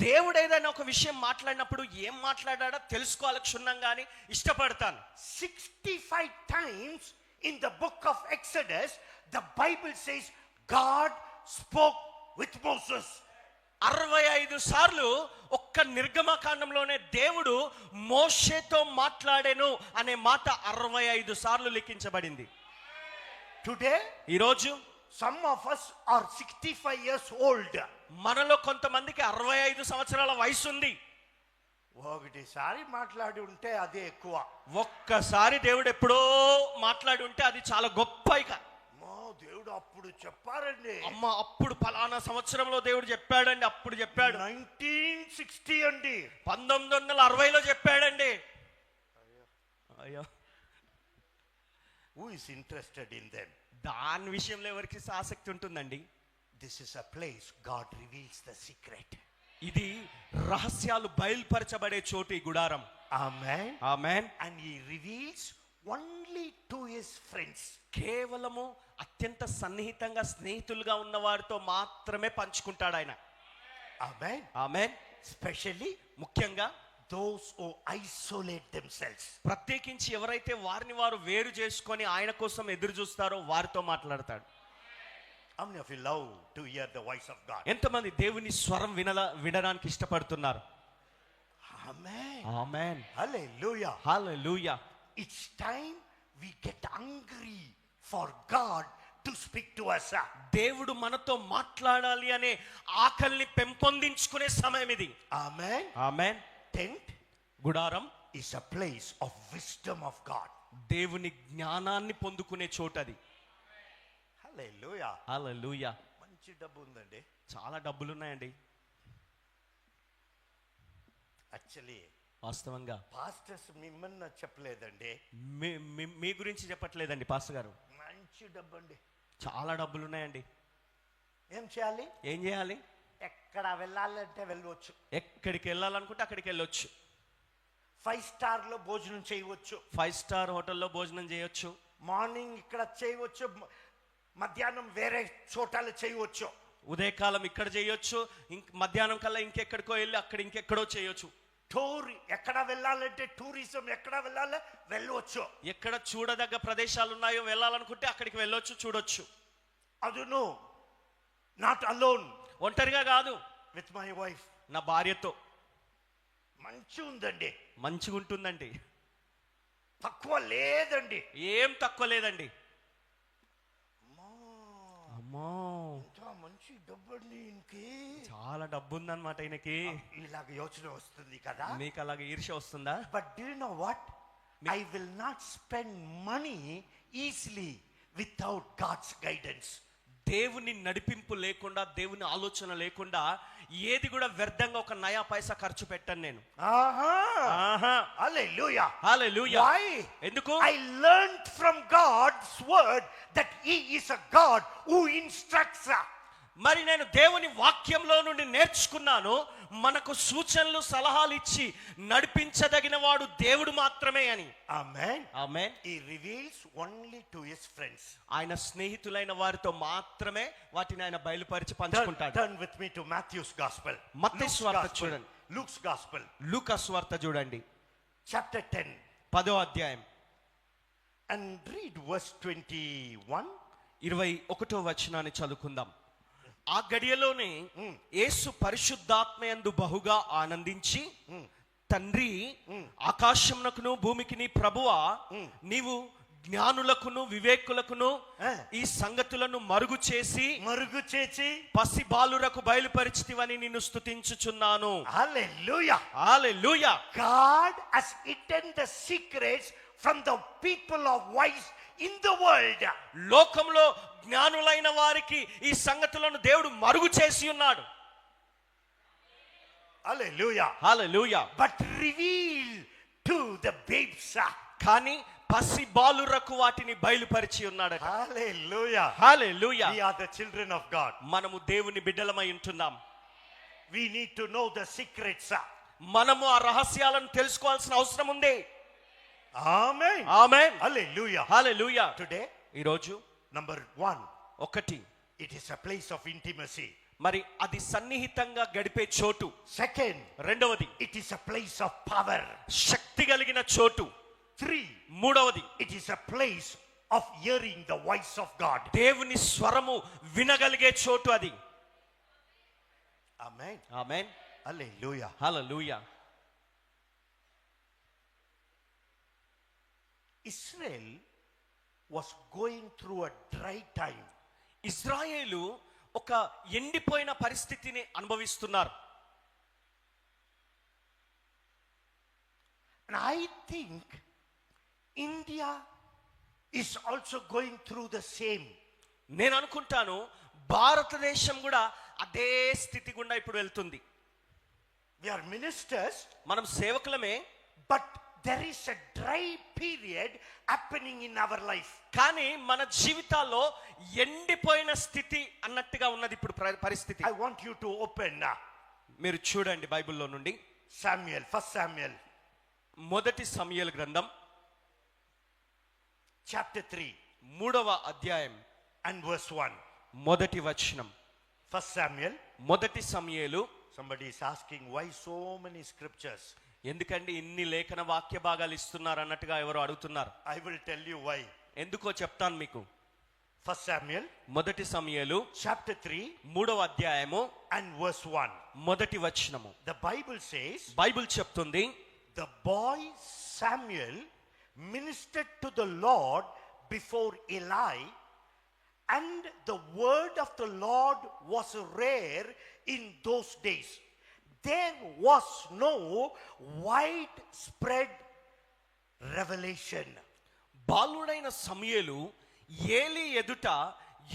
దేవుడు ఏదైనా ఒక విషయం మాట్లాడినప్పుడు ఏం మాట్లాడాడో తెలుసుకోవాలి క్షుణ్ణంగాని ఇష్టపడతాను. 65 times in the book of Exodus, the Bible says God spoke with Moses. 65 సార్లు ఒక్క నిర్గమకాండంలోనే దేవుడు మోషేతో మాట్లాడెను అనే మాట 65 సార్లు లిఖించబడింది. Today, ఈరోజు some of us are 65 years old. మనలో కొంతమందికి 65 సంవత్సరాల వయసు ఉంది. ఒకటిసారి మాట్లాడి ఉంటే అదే ఎక్కువ. ఒక్కసారి దేవుడు ఎప్పుడో మాట్లాడి ఉంటే అది చాలా గొప్ప. ఇక దేవుడు అప్పుడు చెప్పారండి, అమ్మ అప్పుడు పలానా సంవత్సరంలో దేవుడు చెప్పాడండి, అప్పుడు చెప్పాడు. 1960 అండి, 1960లో చెప్పాడండి. అయ్యో, who is interested in them? దాని విషయంలో ఎవరికి ఆసక్తి ఉంటుందండి? This is a place God reveals the secret. ఇది రహస్యాలు బయలుపరచబడే చోటు ఈ గుడారం. Amen. Amen. And he reveals only to his friends. కేవలము అత్యంత సన్నిహితంగా స్నేహితులుగా ఉన్న వారితో మాత్రమే పంచుకుంటాడు ఆయన. Amen. ఆమేన్. Especially ముఖ్యంగా those who isolate themselves. ప్రత్యేకించి ఎవరైతే వారిని వారు వేరు చేసుకొని ఆయన కోసం ఎదురు చూస్తారో వారితో మాట్లాడతాడు. How many of you love to hear the voice of God? ఎంతమంది దేవుని స్వరం వినడానికి ఇష్టపడుతున్నారు? Amen. Amen. Hallelujah. Hallelujah. It's time we get hungry for God to speak to us. దేవుడు మనతో మాట్లాడాలి అనే ఆకలిని పెంపొందించుకునే సమయం ఇది. Amen. ఆమేన్. Tent గుడారం is a place of wisdom of God. దేవుని జ్ఞానాన్ని పొందుకునే చోటది. Hallelujah. హల్లెలూయా. మంచి డబ్బు ఉందండి. చాలా డబ్బులు ఉన్నాయండి. యాక్చువల్లీ వాస్తవంగా పాస్టర్స్ మిమ్మల్ని చెప్పలేదండి, మీ గురించి చెప్పట్లేదండి పాస్టర్ గారు. మంచి డబ్బు అండి, చాలా డబ్బులు ఉన్నాయండి. ఏం చేయాలి? ఏం చేయాలి? ఎక్కడ వెళ్ళాలంటే వెళ్ళవచ్చు, ఎక్కడికి వెళ్ళాలనుకుంటే అక్కడికి వెళ్ళొచ్చు. 5 స్టార్ లో భోజనం చేయవచ్చు, 5 స్టార్ హోటల్లో భోజనం చేయొచ్చు. మార్నింగ్ ఇక్కడ చేయవచ్చు, మధ్యాహ్నం వేరే చోటాలు చేయవచ్చు. ఉదయకాలం ఇక్కడ చేయొచ్చు, మధ్యాహ్నం కల్లా ఇంకెక్కడికో వెళ్ళి అక్కడ ఇంకెక్కడో చేయొచ్చు. టూర్ ఎక్కడ వెళ్ళాలంటే టూరిజం ఎక్కడ వెళ్ళాలి వెళ్ళవచ్చు. ఎక్కడ చూడదగ్గ ప్రదేశాలు ఉన్నాయో వెళ్ళాలనుకుంటే అక్కడికి వెళ్ళొచ్చు, చూడొచ్చు. అదును నాట్ అలోన్, ఒంటరిగా కాదు, విత్ మై వైఫ్, నా భార్యతో. మంచి ఉందండి, మంచిగా ఉంటుందండి, తక్కువ లేదండి, ఏం తక్కువ లేదండి. అమ్మో మంచి డబ్బండి, ఇంకే చాలా డబ్బు ఉందన్నమాట ఈయనకి. ఇలాగ యోచన వస్తుంది కదా. మీకు అలాగే ఈర్ష్య వస్తుందా? But do you know what, I will not spend money easily without God's guidance. దేవుని నడిపింపు లేకుండా, దేవుని ఆలోచన లేకుండా ఏది కూడా వ్యర్థంగా ఒక నయా పైసా ఖర్చు పెట్టను నేను. హల్లెలూయా, హల్లెలూయా. Why? ఎందుకు? I learned from God's word that He is a God who instructs. మరి నేను దేవుని వాక్యంలో నుండి నేర్చుకున్నాను, మనకు సూచనలు సలహాలు ఇచ్చి నడిపించదగిన వాడు దేవుడు మాత్రమే అని. Amen. Amen. He reveals only to His friends. ఆయన స్నేహితులైన వారితో మాత్రమే వాటిని ఆయన బయలుపరిచి పంచుకుంటాడు. Turn with me to Matthew's Gospel. మత్తయి సువార్త చూడండి. Luke's Gospel. లూకా సువార్త చూడండి, Chapter 10. 10వ అధ్యాయం And read verse 21. 21వ వచనాన్ని చదువుకుందాం. ఆ గడియలోనే యేసు పరిశుద్ధాత్మయందు బహుగా ఆనందించి, తండ్రి, ఆకాశమునకును భూమికిని ప్రభువా, నీవు జ్ఞానులకును వివేకులకును ఈ సంగతులను మరుగు చేసి పసి బాలురకు బయలుపరిచితివని నిన్ను స్తుతించుచున్నాను. Hallelujah. Hallelujah. God has hidden the secrets from the people of wise in the world. లోకంలో జ్ఞానులైన వారికి ఈ సంగతులను దేవుడు మరుగు చేసి ఉన్నాడు. Hallelujah. Hallelujah. But reveal to the babes. కానీ పసి బాలురకు వాటిని బయలుపరిచి ఉన్నాడు. Hallelujah. Hallelujah. We are the children of God. మనము దేవుని బిడ్డలమై ఉంటున్నాం. We need to know the secrets. మనము ఆ రహస్యాలను తెలుసుకోవాల్సిన అవసరం ఉంది. Amen. ఆమేన్. Hallelujah. హల్లెలూయా. Today, ఈ రోజు number 1, ఒకటి, it is a place of intimacy. మరి అది సన్నిహితంగా గడిపే చోటు. Second, రెండవది, it is a place of power. శక్తి కలిగిన చోటు. 3, మూడవది, it is a place of hearing the voice of God. దేవుని స్వరము వినగలిగే చోటు అది. Amen. Amen. Hallelujah. Hallelujah. Israel was going through a dry time. Israel ఒక ఎండిపోయిన పరిస్థితిని అనుభవిస్తున్నారు. And I think India is also going through the same. నేను అనుకుంటాను భారతదేశం కూడా అదే స్థితి గుండా ఇప్పుడు వెళ్తుంది. We are ministers, మనం సేవకులమే, but there is a dry period happening in our life. కానీ మన జీవితాల్లో ఎండిపోయిన స్థితి అన్నట్టుగా ఉన్నది ఇప్పుడు పరిస్థితి. I want you to open మీరు చూడండి బైబిల్లో నుండి Samuel, 1 Samuel, మొదటి సమూయేలు గ్రంథం chapter 3 3వ అధ్యాయం and verse 1. మొదటి వచనం. 1 Samuel. మొదటి సమూయేలు. Somebody is asking why so many scriptures. ఎందుకండి ఇన్ని లేఖన వాక్య భాగాలు ఇస్తున్నారు అన్నట్టుగా ఎవరు అడుగుతున్నారు. I will tell you why. ఎందుకో చెప్తాను మీకు. 1 Samuel మొదటి సమూయేలు chapter 3 3వ అధ్యాయము and verse 1. మొదటి వచనము. The Bible says, బైబిల్ చెప్తుంది, the boy Samuel ministered to the Lord before Eli, and the word of the Lord was rare in those days. There was no widespread revelation. బాలుడైన సమూయేలు ఏలీ ఎదుట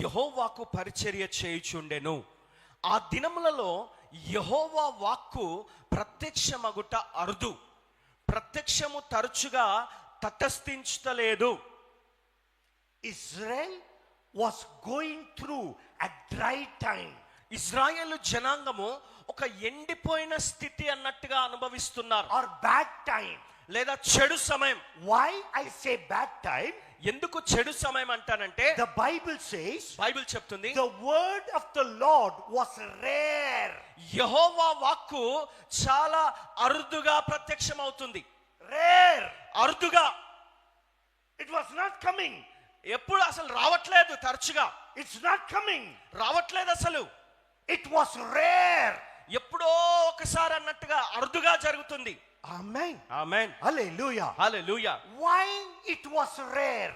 యెహోవాకు పరిచర్య చేయుచుండెను. ఆ దినములలో యెహోవా వాక్కు ప్రత్యక్షమగుట అరుదు, ప్రత్యక్షము తరచుగా తటస్థించలేదు. Israel was going through a dry time. Israel జనాంగము ఒక ఎండిపోయిన స్థితి అన్నట్టుగా అనుభవిస్తున్నారు. Or bad time. లేదా చెడు సమయం. Why I say bad time? ఎందుకు చెడు సమయం అంటానంటే The Bible says బైబిల్ చెప్తుంది the word of the Lord was rare. యెహోవా వాక్కు చాలా అరుదుగా ప్రత్యక్షమవుతుంది. Rare. అరుదుగా. It was not coming. ఎప్పుడు అసలు రావట్లేదు, తరచుగా It's not coming. రావట్లేదు అసలు. It was rare. ఎప్పుడో ఒకసారి అన్నట్టుగా అరుదుగా జరుగుతుంది. Amen. Amen. Hallelujah. Hallelujah. Why it was rare?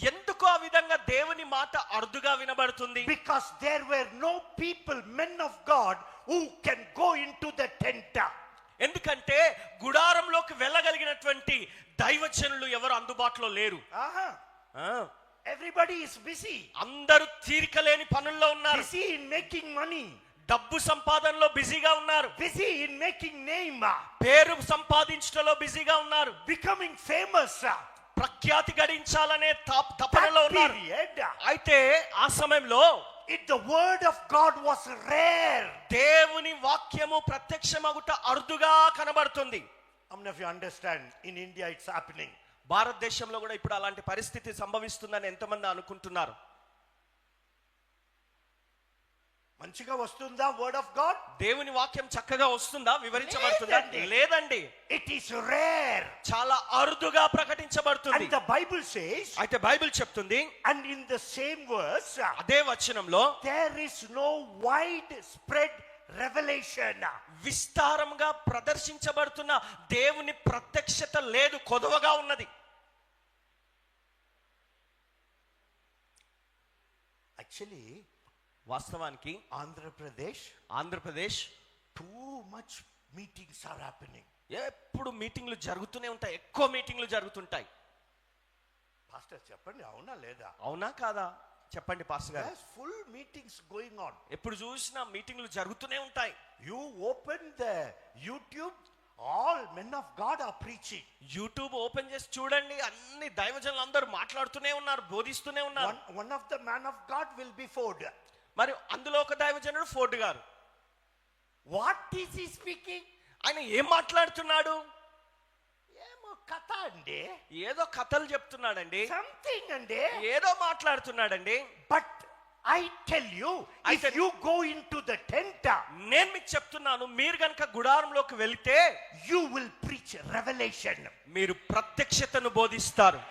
ఎందుకు ఆ విధంగా దేవుని మాట అరుదుగా వినబడుతుంది? Because there were no people, men of God, who can go into the tent. ఎందుకంటే గుడారంలోకి వెళ్ళగలిగినటువంటి దైవజనులు ఎవరు అందుబాటులో లేరు. Everybody is busy. అందరూ తీరిక లేని పనుల్లో ఉన్నారు. Busy in making money. డబ్బు సంపాదనలో బిజీగా ఉన్నారు. Busy in making name. పేరు సంపాదించడంలో బిజీగా ఉన్నారు. Becoming famous. ప్రఖ్యాతి గడించాలనే తపనలో That ఉన్నారు. period, అయితే ఆ సమయంలో the word of God was rare. దేవుని వాక్యము ప్రత్యక్షమగుట అరుదుగా కనబడుతుంది. How many of you understand? In India it's happening. భారతదేశంలో కూడా ఇప్పుడు అలాంటి పరిస్థితి సంభవిస్తుందని ఎంతమంది అనుకుంటున్నారు? మంచిగా వస్తుందా వర్డ్ ఆఫ్ గాడ్? దేవుని వాక్యం చక్కగా వస్తుందా, వివరించబడుతుందా? లేదండి. It is rare. చాలా అరుదుగా ప్రకటించబడుతుంది. And the Bible says, అయితే బైబిల్ చెప్తుంది, and in the same verse, అదే వచనంలో there is no wide spread revelation. విస్తారంగా ప్రదర్శించబడుతున్న దేవుని ప్రత్యక్షత లేదు, కొదవగా ఉన్నది. Actually, వాస్తవానికి Andhra Pradesh too much meetings are happening. ఎప్పుడు మీటింగ్లు జరుగుతూనే ఉంటాయి, ఎక్కువ మీటింగ్లు జరుగుతుంటాయి. పాస్టర్ చెప్పండి, అవునా లేదా? అవునా కాదా చెప్పండి పాస్టర్ గారు. Full meetings going on. ఎప్పుడు చూసినా మీటింగ్లు జరుగుతూనే ఉంటాయి. You open the YouTube, all men of God are preaching. YouTube open చేసి చూడండి, అన్ని దైవజనులు అందరూ మాట్లాడుతూనే ఉన్నారు, బోధిస్తూనే ఉన్నారు. One of the man of God will be Ford. మరి అందులో ఒక దైవజనుడు ఫోర్డ్ గారు. What is he speaking? ఆయన ఏం మాట్లాడుతున్నాడు? ఏమో కథ అండి, ఏదో కథలు చెప్తున్నాడండి, సంథింగ్ అండి, ఏదో మాట్లాడుతున్నాడండి. But I tell you, if you go into the tent, నేను మీకు చెప్తున్నాను, మీరు గనక గుడారంలోకి వెళితే you will preach revelation. మీరు ప్రత్యక్షతను బోధిస్తారు.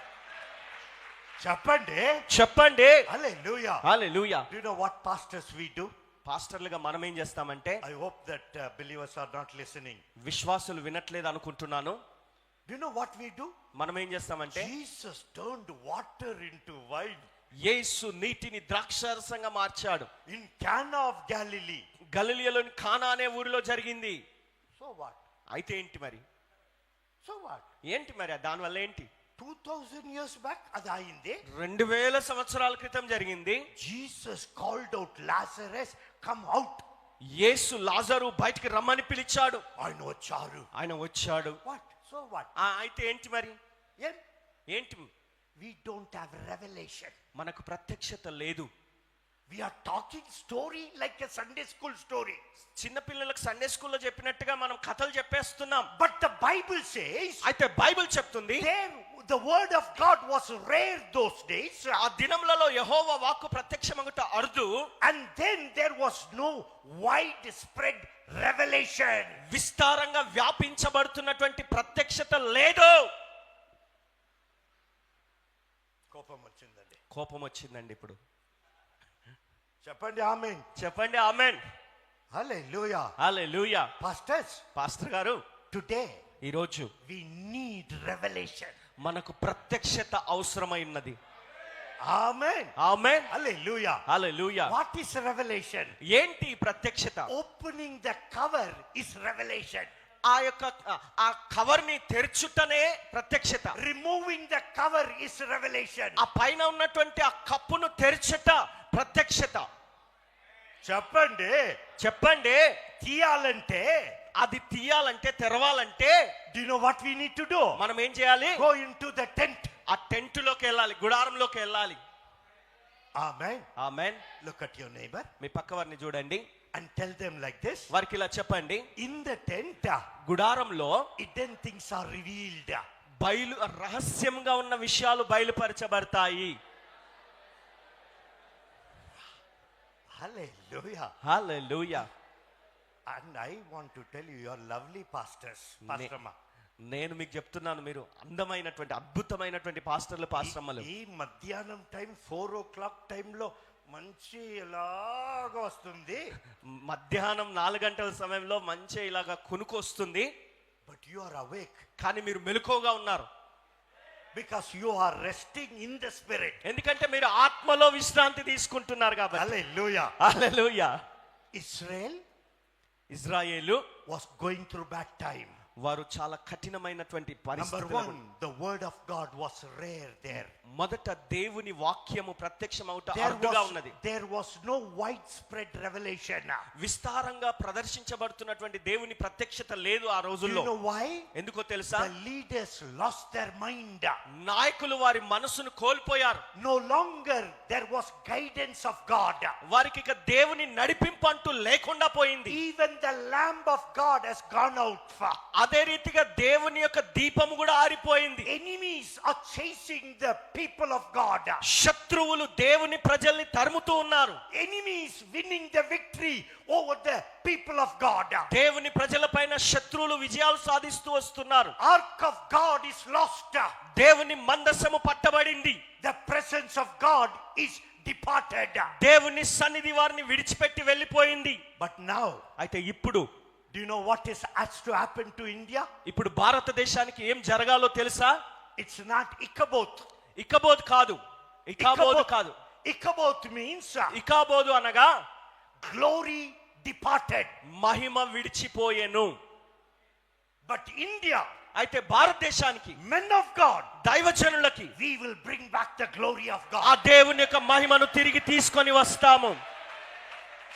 చెప్పండి. హల్లెలూయా. హల్లెలూయా. Do you know what pastors we do? పాస్టర్లుగా మనం ఏం చేస్తామంటే, I hope that believers are not listening. విశ్వాసులు వినట్లేదు అనుకుంటున్నాను. Do you know what we do? మనం ఏం చేస్తామంటే, Jesus turned water into wine. యేసు నీటిని ద్రాక్షారసంగా మార్చాడు. In Cana of Galilee. గలిలియలోని కానా అనే ఊరిలో జరిగింది. So what? అయితే ఏంటి మరి? So what? ఏంటి మరి దానివల్ల ఏంటి? 2000 years back అది అయింది. 2000 సంవత్సరాల క్రితం జరిగింది. Jesus called out Lazarus, come out. యేసు లాజరు బయటికి రమ్మని పిలిచాడు. ఆయన వచ్చాడు. What? So what? అయితే ఏంటి మరి? ఏంటి? We don't have revelation. మనకు ప్రత్యక్షత లేదు. We are talking story like a Sunday school story. చిన్న పిల్లలకు సండే స్కూల్లో చెప్పినట్టుగా మనం కథలు చెప్పేస్తున్నాం. But the Bible says, అయితే బైబిల్ చెప్తుంది, the word of God was rare those days. ఆ దినములలో యెహోవా వాక్కు ప్రత్యక్షమగుట అరుదు. And then there was no wide spread revelation. విస్తారంగా వ్యాపించబడుతున్నటువంటి ప్రత్యక్షత లేదు. కోపం వచ్చిందండి ఇప్పుడు. చెప్పండి ఆమేన్. చెప్పండి ఆమేన్. హల్లెలూయా. హల్లెలూయా. పాస్టర్ గారు, టుడే ఈ రోజు we need revelation. మనకు ప్రత్యక్షత అవసరమైనది. ఆమేన్. Amen. Hallelujah. Hallelujah. What is revelation? ఏంటి ప్రత్యక్షత? Opening the cover is revelation. ఆ కవర్ ని తెరచుటనే ప్రత్యక్షత. Removing the cover is revelation. ఆ పైన ఉన్నటువంటి ఆ కప్పును తెరచుట ప్రత్యక్షత. చెప్పండి. తీయాలంటే, అది తీయాలంటే, తెరవాలంటే, do you know what we need to do? మనం ఏం చేయాలి? Go into the tent. ఆ టెంట్ లోకి వెళ్ళాలి, గుడారంలోకి వెళ్ళాలి. Amen. Amen. Look at your neighbor. మీ పక్క వారిని చూడండి. and tell them like this. వారికి ఇలా చెప్పండి, In the tent, గుడారంలో hidden things are revealed. రహస్యంగా ఉన్న విషయాలు బయలుపరచబడతాయి. Hallelujah. Hallelujah. And I want to tell you, you are lovely pastors, Pastor Ma. నేను మీకు చెప్తున్నాను, మీరు అందమైనటువంటి అద్భుతమైనటువంటి పాస్టర్లు, పాస్టర్మలు. ఈ మధ్యాహ్నం టైం 4 o'clock టైంలో మంచి ఇలాగా వస్తుంది. మధ్యాహ్నం 4 గంటల సమయంలో మంచి ఇలాగా కునుకు వస్తుంది. But you are awake. కానీ మీరు మెలకువగా ఉన్నారు. Because you are resting in the spirit. ఎందుకంటే మీరు ఆత్మలో విశ్రాంతి తీసుకుంటున్నారు కాబట్టి. Hallelujah. Hallelujah. Israel was going through bad time. వారు చాలా కఠినమైనటువంటి పరిస్థితుల్లో. Number 1, the word of God was rare there. మొదట దేవుని వాక్యము ప్రత్యక్షమవుట అరుదుగా ఉన్నది. There was no widespread revelation. విస్తారంగా ప్రదర్శించబడుతున్నటువంటి దేవుని ప్రత్యక్షత లేదు ఆ రోజుల్లో. You know why? ఎందుకో తెలుసా? The leaders lost their mind. నాయకులు వారి మనసును కోల్పోయారు. No longer there was guidance of God. వారికి ఇక దేవుని నడిపింపు అంటూ లేకుండా పోయింది. Even the lamp of God has gone out. అదే రీతిగా దేవుని యొక్క దీపము కూడా ఆరిపోయింది. Enemies are chasing the people of God. శత్రువులు దేవుని ప్రజల్ని తరుముతూ ఉన్నారు. Enemies winning the victory over the people of God. దేవుని ప్రజలపైన శత్రువులు విజయాలు సాధిస్తూ వస్తున్నారు. Ark of God is lost. దేవుని మందసము పట్టబడింది. The presence of God is departed. దేవుని సన్నిధి వారిని విడిచిపెట్టి వెళ్ళిపోయింది. But now, అయితే ఇప్పుడు, do you know what has to happen to India? ఇప్పుడు భారతదేశానికి ఏం జరగాలో తెలుసా? It's not Ichabod. ఇకబోద్ కాదు. ఇకాబోదు కాదు. Ichabod means ఇకాబోదు అనగా glory departed. Mahima విడిచిపోయెను. But India, అయితే భారతదేశానికి, men of God, దైవజనులకి we will bring back the glory of ఆ God. దేవుని యొక్క మహిమను తిరిగి తీసుకొని వస్తాము.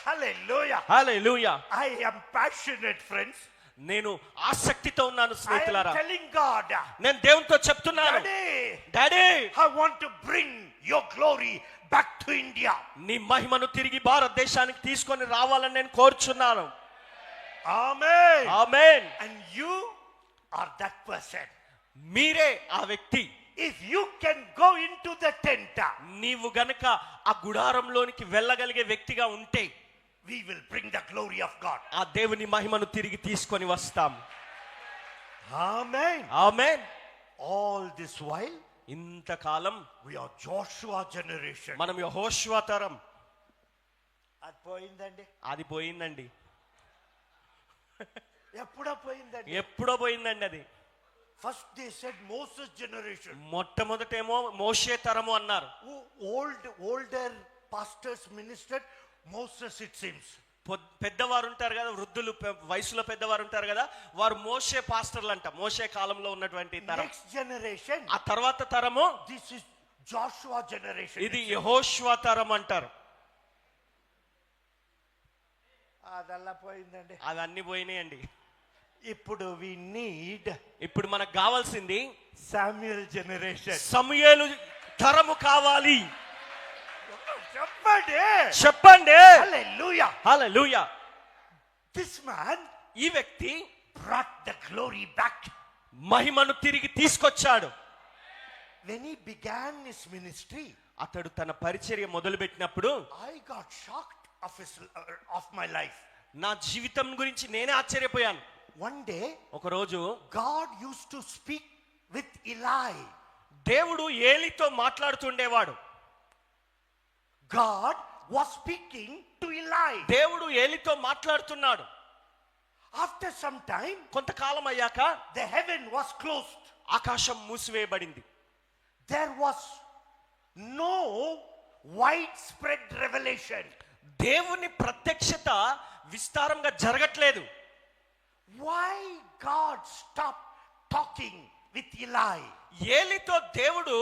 Hallelujah. Hallelujah. I am passionate, friends. నేను ఆసక్తితో ఉన్నాను I am స్నేహితులారా. telling God, నేను దేవునితో చెప్తున్నాను, daddy, I want to bring your glory back to India. నీ మహిమను తిరిగి భారతదేశానికి తీసుకొని రావాలని నేను కోరుచున్నాను. Amen. Amen. And you are that person. మీరే ఆ వ్యక్తి. If you can go into the tent, నీవు గనక ఆ గుడారంలోనికి వెళ్ళగలిగే వ్యక్తిగా ఉంటే, we will bring the glory of God. ఆ దేవుని మహిమను తిరిగి తీసుకొని వస్తాం. Amen. Amen. All this while, ఇంతకాలం we are Joshua generation. మనం యెహోషువ తరం. అది పోయిందండి. అది పోయిందండి. ఎప్పుడో పోయిందండి. ఎప్పుడో పోయిందండి అది. First they said Moses generation. మొట్టమొదటేమో మోషే తరము అన్నారు. Older pastors ministered Moses, it seems. పెద్దవారు ఉంటారు కదా, వృద్ధులు, వయసులో పెద్దవారు ఉంటారు కదా, వారు మోషే పాస్టర్లు అంట. మోషే కాలంలో ఉన్నటువంటి తరం. Next generation, ఆ తర్వాత తరము this is Joshua generation. ఇది యెహోషువ తరం అంటారు. అదల్లా పోయిందండి. అవన్నీ పోయినాయండి. ఇప్పుడు we need, ఇప్పుడు మనకు కావాల్సింది Samuel generation. సమూయేలు తరము కావాలి. చెప్పండి. చెప్పండి. Hallelujah. హల్లెలూయా. This man, ఈ వ్యక్తి brought the glory back. మహిమను తిరిగి తీసుకొచ్చాడు. When he began his ministry, అతడు తన పరిచర్య మొదలుపెట్టినప్పుడు I got shocked of my life. నా జీవితం గురించి నేనే ఆశ్చర్యపోయాను. One day, ఒకరోజు God used to speak with Eli. దేవుడు ఏలీతో మాట్లాడుతుండేవాడు. God was speaking to Eli. దేవుడు ఏలీతో మాట్లాడుతున్నాడు. After some time, కొంతకాలం అయ్యాక the heaven was closed. ఆకాశం మూసివేయబడింది. There was no widespread revelation. దేవుని ప్రత్యక్షత విస్తారంగా జరగట్లేదు. Why God stopped talking with Eli? ఏలీతో దేవుడు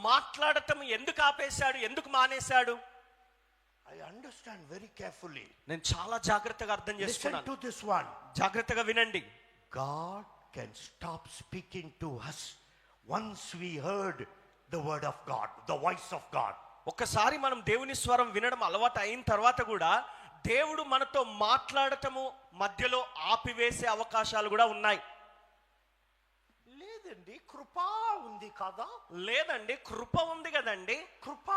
మాట్లాడటం ఎందుకు ఆపేశాడు, ఎందుకు మానేశాడు? I understand very carefully. నేను చాలా జాగ్రత్తగా అర్థం Listen చేసుకున్నాను. to this one. జాగ్రత్తగా వినండి. God can stop speaking to us once we heard the word of God, the voice of God. ఒక్కసారి మనం దేవుని స్వరం వినడం అలవాటు అయిన తర్వాత కూడా దేవుడు మనతో మాట్లాడటము మధ్యలో ఆపివేసే అవకాశాలు కూడా ఉన్నాయి. లేదండి, కృప ఉంది కదా. లేదండి, కృప ఉంది కదండి. కృప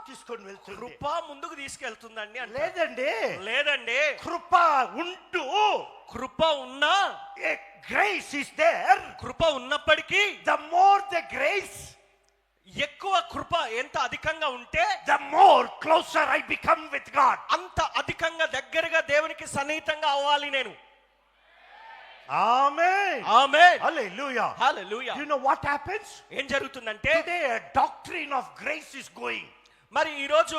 తీసుకొని వెళ్తుంది. కృప ముందుకు తీసుకెళ్తుందండి అంటే లేదండి, లేదండి. కృప ఉంటూ కృప ఉన్నా, గ్రేస్ ఇస్ దేర్. కృప ఉన్నప్పటికీ ద మోర్ ద గ్రేస్, ఎక్కువ కృప ఎంత అధికంగా ఉంటే the more closer I become with God. అంత అధికంగా దగ్గరగా దేవునికి సన్నిహితంగా అవ్వాలి నేను. Amen, amen, hallelujah, hallelujah. You know what happens? ఏం జరుగుతుందంటే today a doctrine of grace is going. మరి ఈ రోజు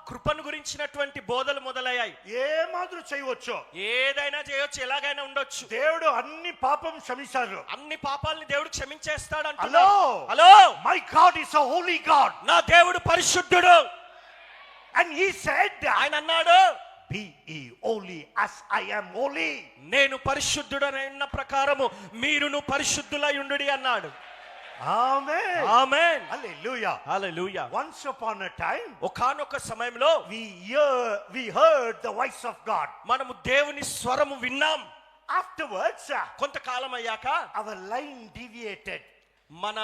కృపను గురించినటువంటి బోధలు మొదలయ్యాయి. ఏ మాదిరి చేయవచ్చు, ఏదైనా చేయొచ్చు, ఎలాగైనా ఉండొచ్చు. దేవుడు అన్ని పాపం క్షమించారు. అన్ని పాపాలని దేవుడు క్షమించేస్తాడు హలో అంటున్నాడు. Hello, my God is a holy God. నా దేవుడు పరిశుద్ధుడు. And he said, ఆయన అన్నాడు, be ye holy as I am holy. నేను పరిశుద్ధుడనైన ప్రకారము మీరును పరిశుద్ధులై ఉండుడి అన్నాడు. Amen. Amen, Hallelujah. Hallelujah. Once upon a time, ఒకానొక సమయంలో we heard the voice of God. మనము దేవుని స్వరము విన్నాం. Afterwards, కొంతకాలం అయ్యాక our line deviated. మన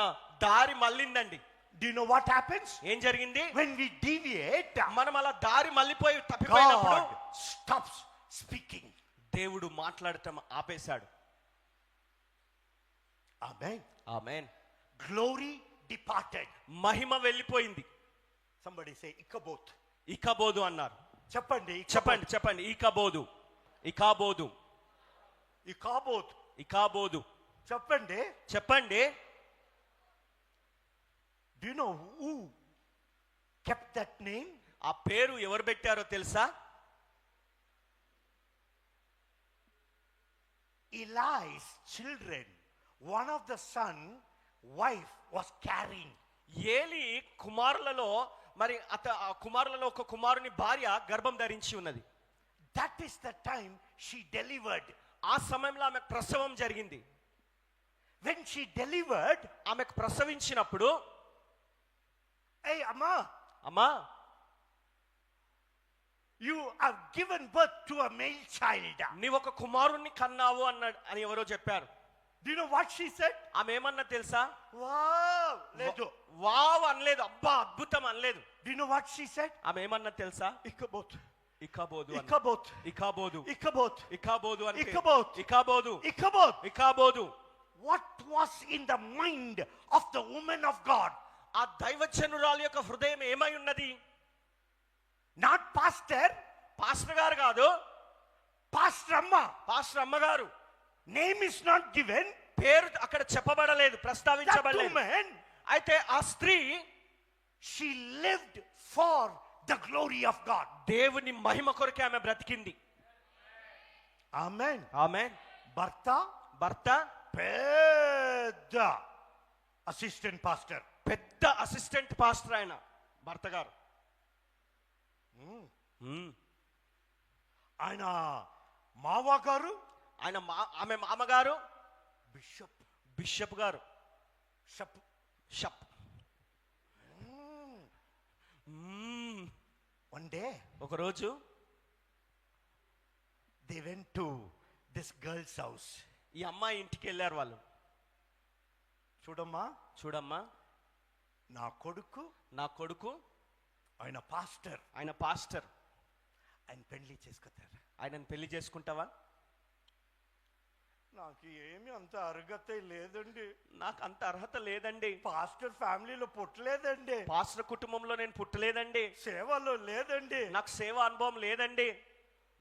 దారి మళ్ళిందండి. Do you know what happens? ఏం జరిగింది? When we deviate, మనం అలా దారి మళ్ళిపోయి తప్పిపోయినప్పుడు God stops speaking. దేవుడు మాట్లాడటం ఆపేశాడు. Amen. ఆమేన్. Glory departed. మహిమ వెళ్ళిపోయింది. Somebody say ఇకబోత్. ఇకబోదు అన్నారు. చెప్పండి, చెప్పండి, చెప్పండి. ఇకబోదు, ఇకబోదు, ఇకబోత్. ఇకబోదు. చెప్పండి. చెప్పండి. Do you know who kept that name? ఆ పేరు ఎవరు పెట్టారో తెలుసా? Eli's children, one of the son, wife was carrying. ఏలి కుమారులలో మరి ఆ కుమారులలో ఒక కుమారుని భార్య గర్భం ధరించి ఉన్నది. That is the time she delivered. ఆ సమయంలో ఆమెకు ప్రసవం జరిగింది. When she delivered, ఆమెకు ప్రసవించినప్పుడు, hey amma, అమ్మా, you have given birth to a male child. నీవు ఒక కుమారుణ్ణి కన్నావు అన్నాడు అని ఎవరో చెప్పారు. Do you know what she said? ఆమె ఏమన్నా తెలుసా? Wow, ledu. వావ్ అనలేదు, అబ్బా అద్భుతం అనలేదు. Do you know what she said? ఆమె ఏమన్నా తెలుసా? ఇకబోత్, ఇకబోదు, ఇకబోత్, ఇకబోదు, ఇకబోత్, ఇకబోదు అని ఇకబోత్, ఇకబోదు, ఇకబోత్. ఇకబోదు. What was in the mind of the woman of God? ఆ దైవజనురాలి యొక్క హృదయం ఏమై ఉన్నది? Not pastor, పాస్టర్ గారు కాదు, pastor amma. పాస్టర్ అమ్మగారు. Name is not given. పేరు అక్కడ చెప్పబడలేదు, That ప్రస్తావించబడలేదు. woman, అయితే ఆ స్త్రీ she lived for the glory of God. దేవుని మహిమ కొరకే ఆమె బ్రతికింది. Amen. ఆమె భర్త భర్త పెద్ద అసిస్టెంట్ పాస్టర్. పెద్ద అసిస్టెంట్ పాస్టర్ ఆయన భర్త గారు. ఆయన మావా గారు, ఆమె మామగారు బిషప్. బిషప్ గారు. షప్ షప్. వన్ డే ఒకరోజు they went to this girls house. ఈ అమ్మాయి ఇంటికి వెళ్ళారు వాళ్ళు. చూడమ్మా, చూడమ్మా, నా కొడుకు, నా కొడుకు ఆయన పాస్టర్, ఆయన పాస్టర్, ఆయన పెళ్లి చేసుకుంటారు. ఆయనను పెళ్లి చేసుకుంటావా? నాకు ఏమి అంత అర్హత లేదండి. నాకు అంత అర్హత లేదండి. పాస్టర్ ఫ్యామిలీలో పుట్టలేదండి. పాస్టర్ కుటుంబంలో నేను పుట్టలేదండి. సేవలో లేదండి. నాకు సేవ అనుభవం లేదండి.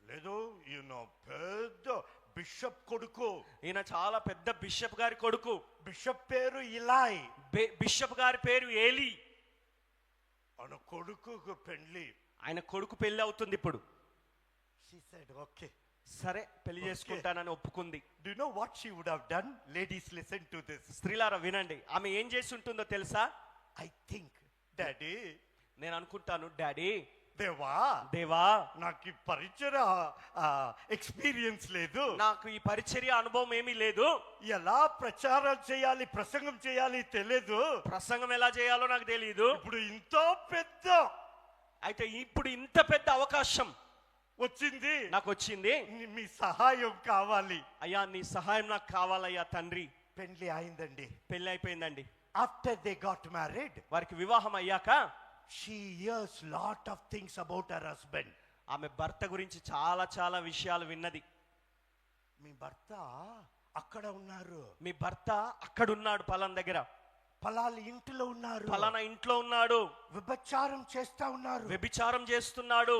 లేదు, ఈయన పెద్ద బిషప్ కొడుకు. ఈయన చాలా పెద్ద బిషప్ గారి కొడుకు. బిషప్ పేరు ఇలాయ్, బిషప్ గారి పేరు ఏలి. ఆయన కొడుకు పెళ్లి, ఆయన కొడుకు పెళ్లి అవుతుంది ఇప్పుడు. She said, okay. సరే పెళ్లి చేసుకుంటానని ఒప్పుకుంది. Do you know what she would have done? Ladies, listen to this. స్త్రీలారా వినండి, ఆమె ఏం చేసి ఉంటుందో తెలుసా? I think, Daddy, నేను అనుకుంటాను, డాడీ, దేవా, దేవా, నాకు ఈ పరిచయ ఎక్స్పీరియన్స్ లేదు, నాకు ఈ పరిచర్య అనుభవం ఏమీ లేదు, ఎలా ప్రచారం చేయాలి, ప్రసంగం చేయాలి తెలియదు, ప్రసంగం ఎలా చేయాలో నాకు తెలియదు. ఇప్పుడు ఇంత పెద్ద, అయితే ఇప్పుడు ఇంత పెద్ద అవకాశం, వచ్చింది, నాకు వచ్చింది, మీ సహాయం కావాలి. అయ్యా నీ సహాయం నాకు కావాలయ్యా తండ్రి. పెళ్లి అయిందండి. పెళ్లి అయిపోయిందండి. After they got married, వారికి వివాహం అయ్యాక she hears lot of things about her husband. ఆమె భర్త గురించి చాలా చాలా విషయాలు విన్నది. మీ భర్త అక్కడ ఉన్నారు, మీ భర్త అక్కడున్నాడు, పలానా దగ్గర, పలానా ఇంటిలో ఉన్నారు, పలానా ఇంట్లో ఉన్నాడు, వ్యభిచారం చేస్తా ఉన్నారు. వ్యభిచారం చేస్తున్నాడు.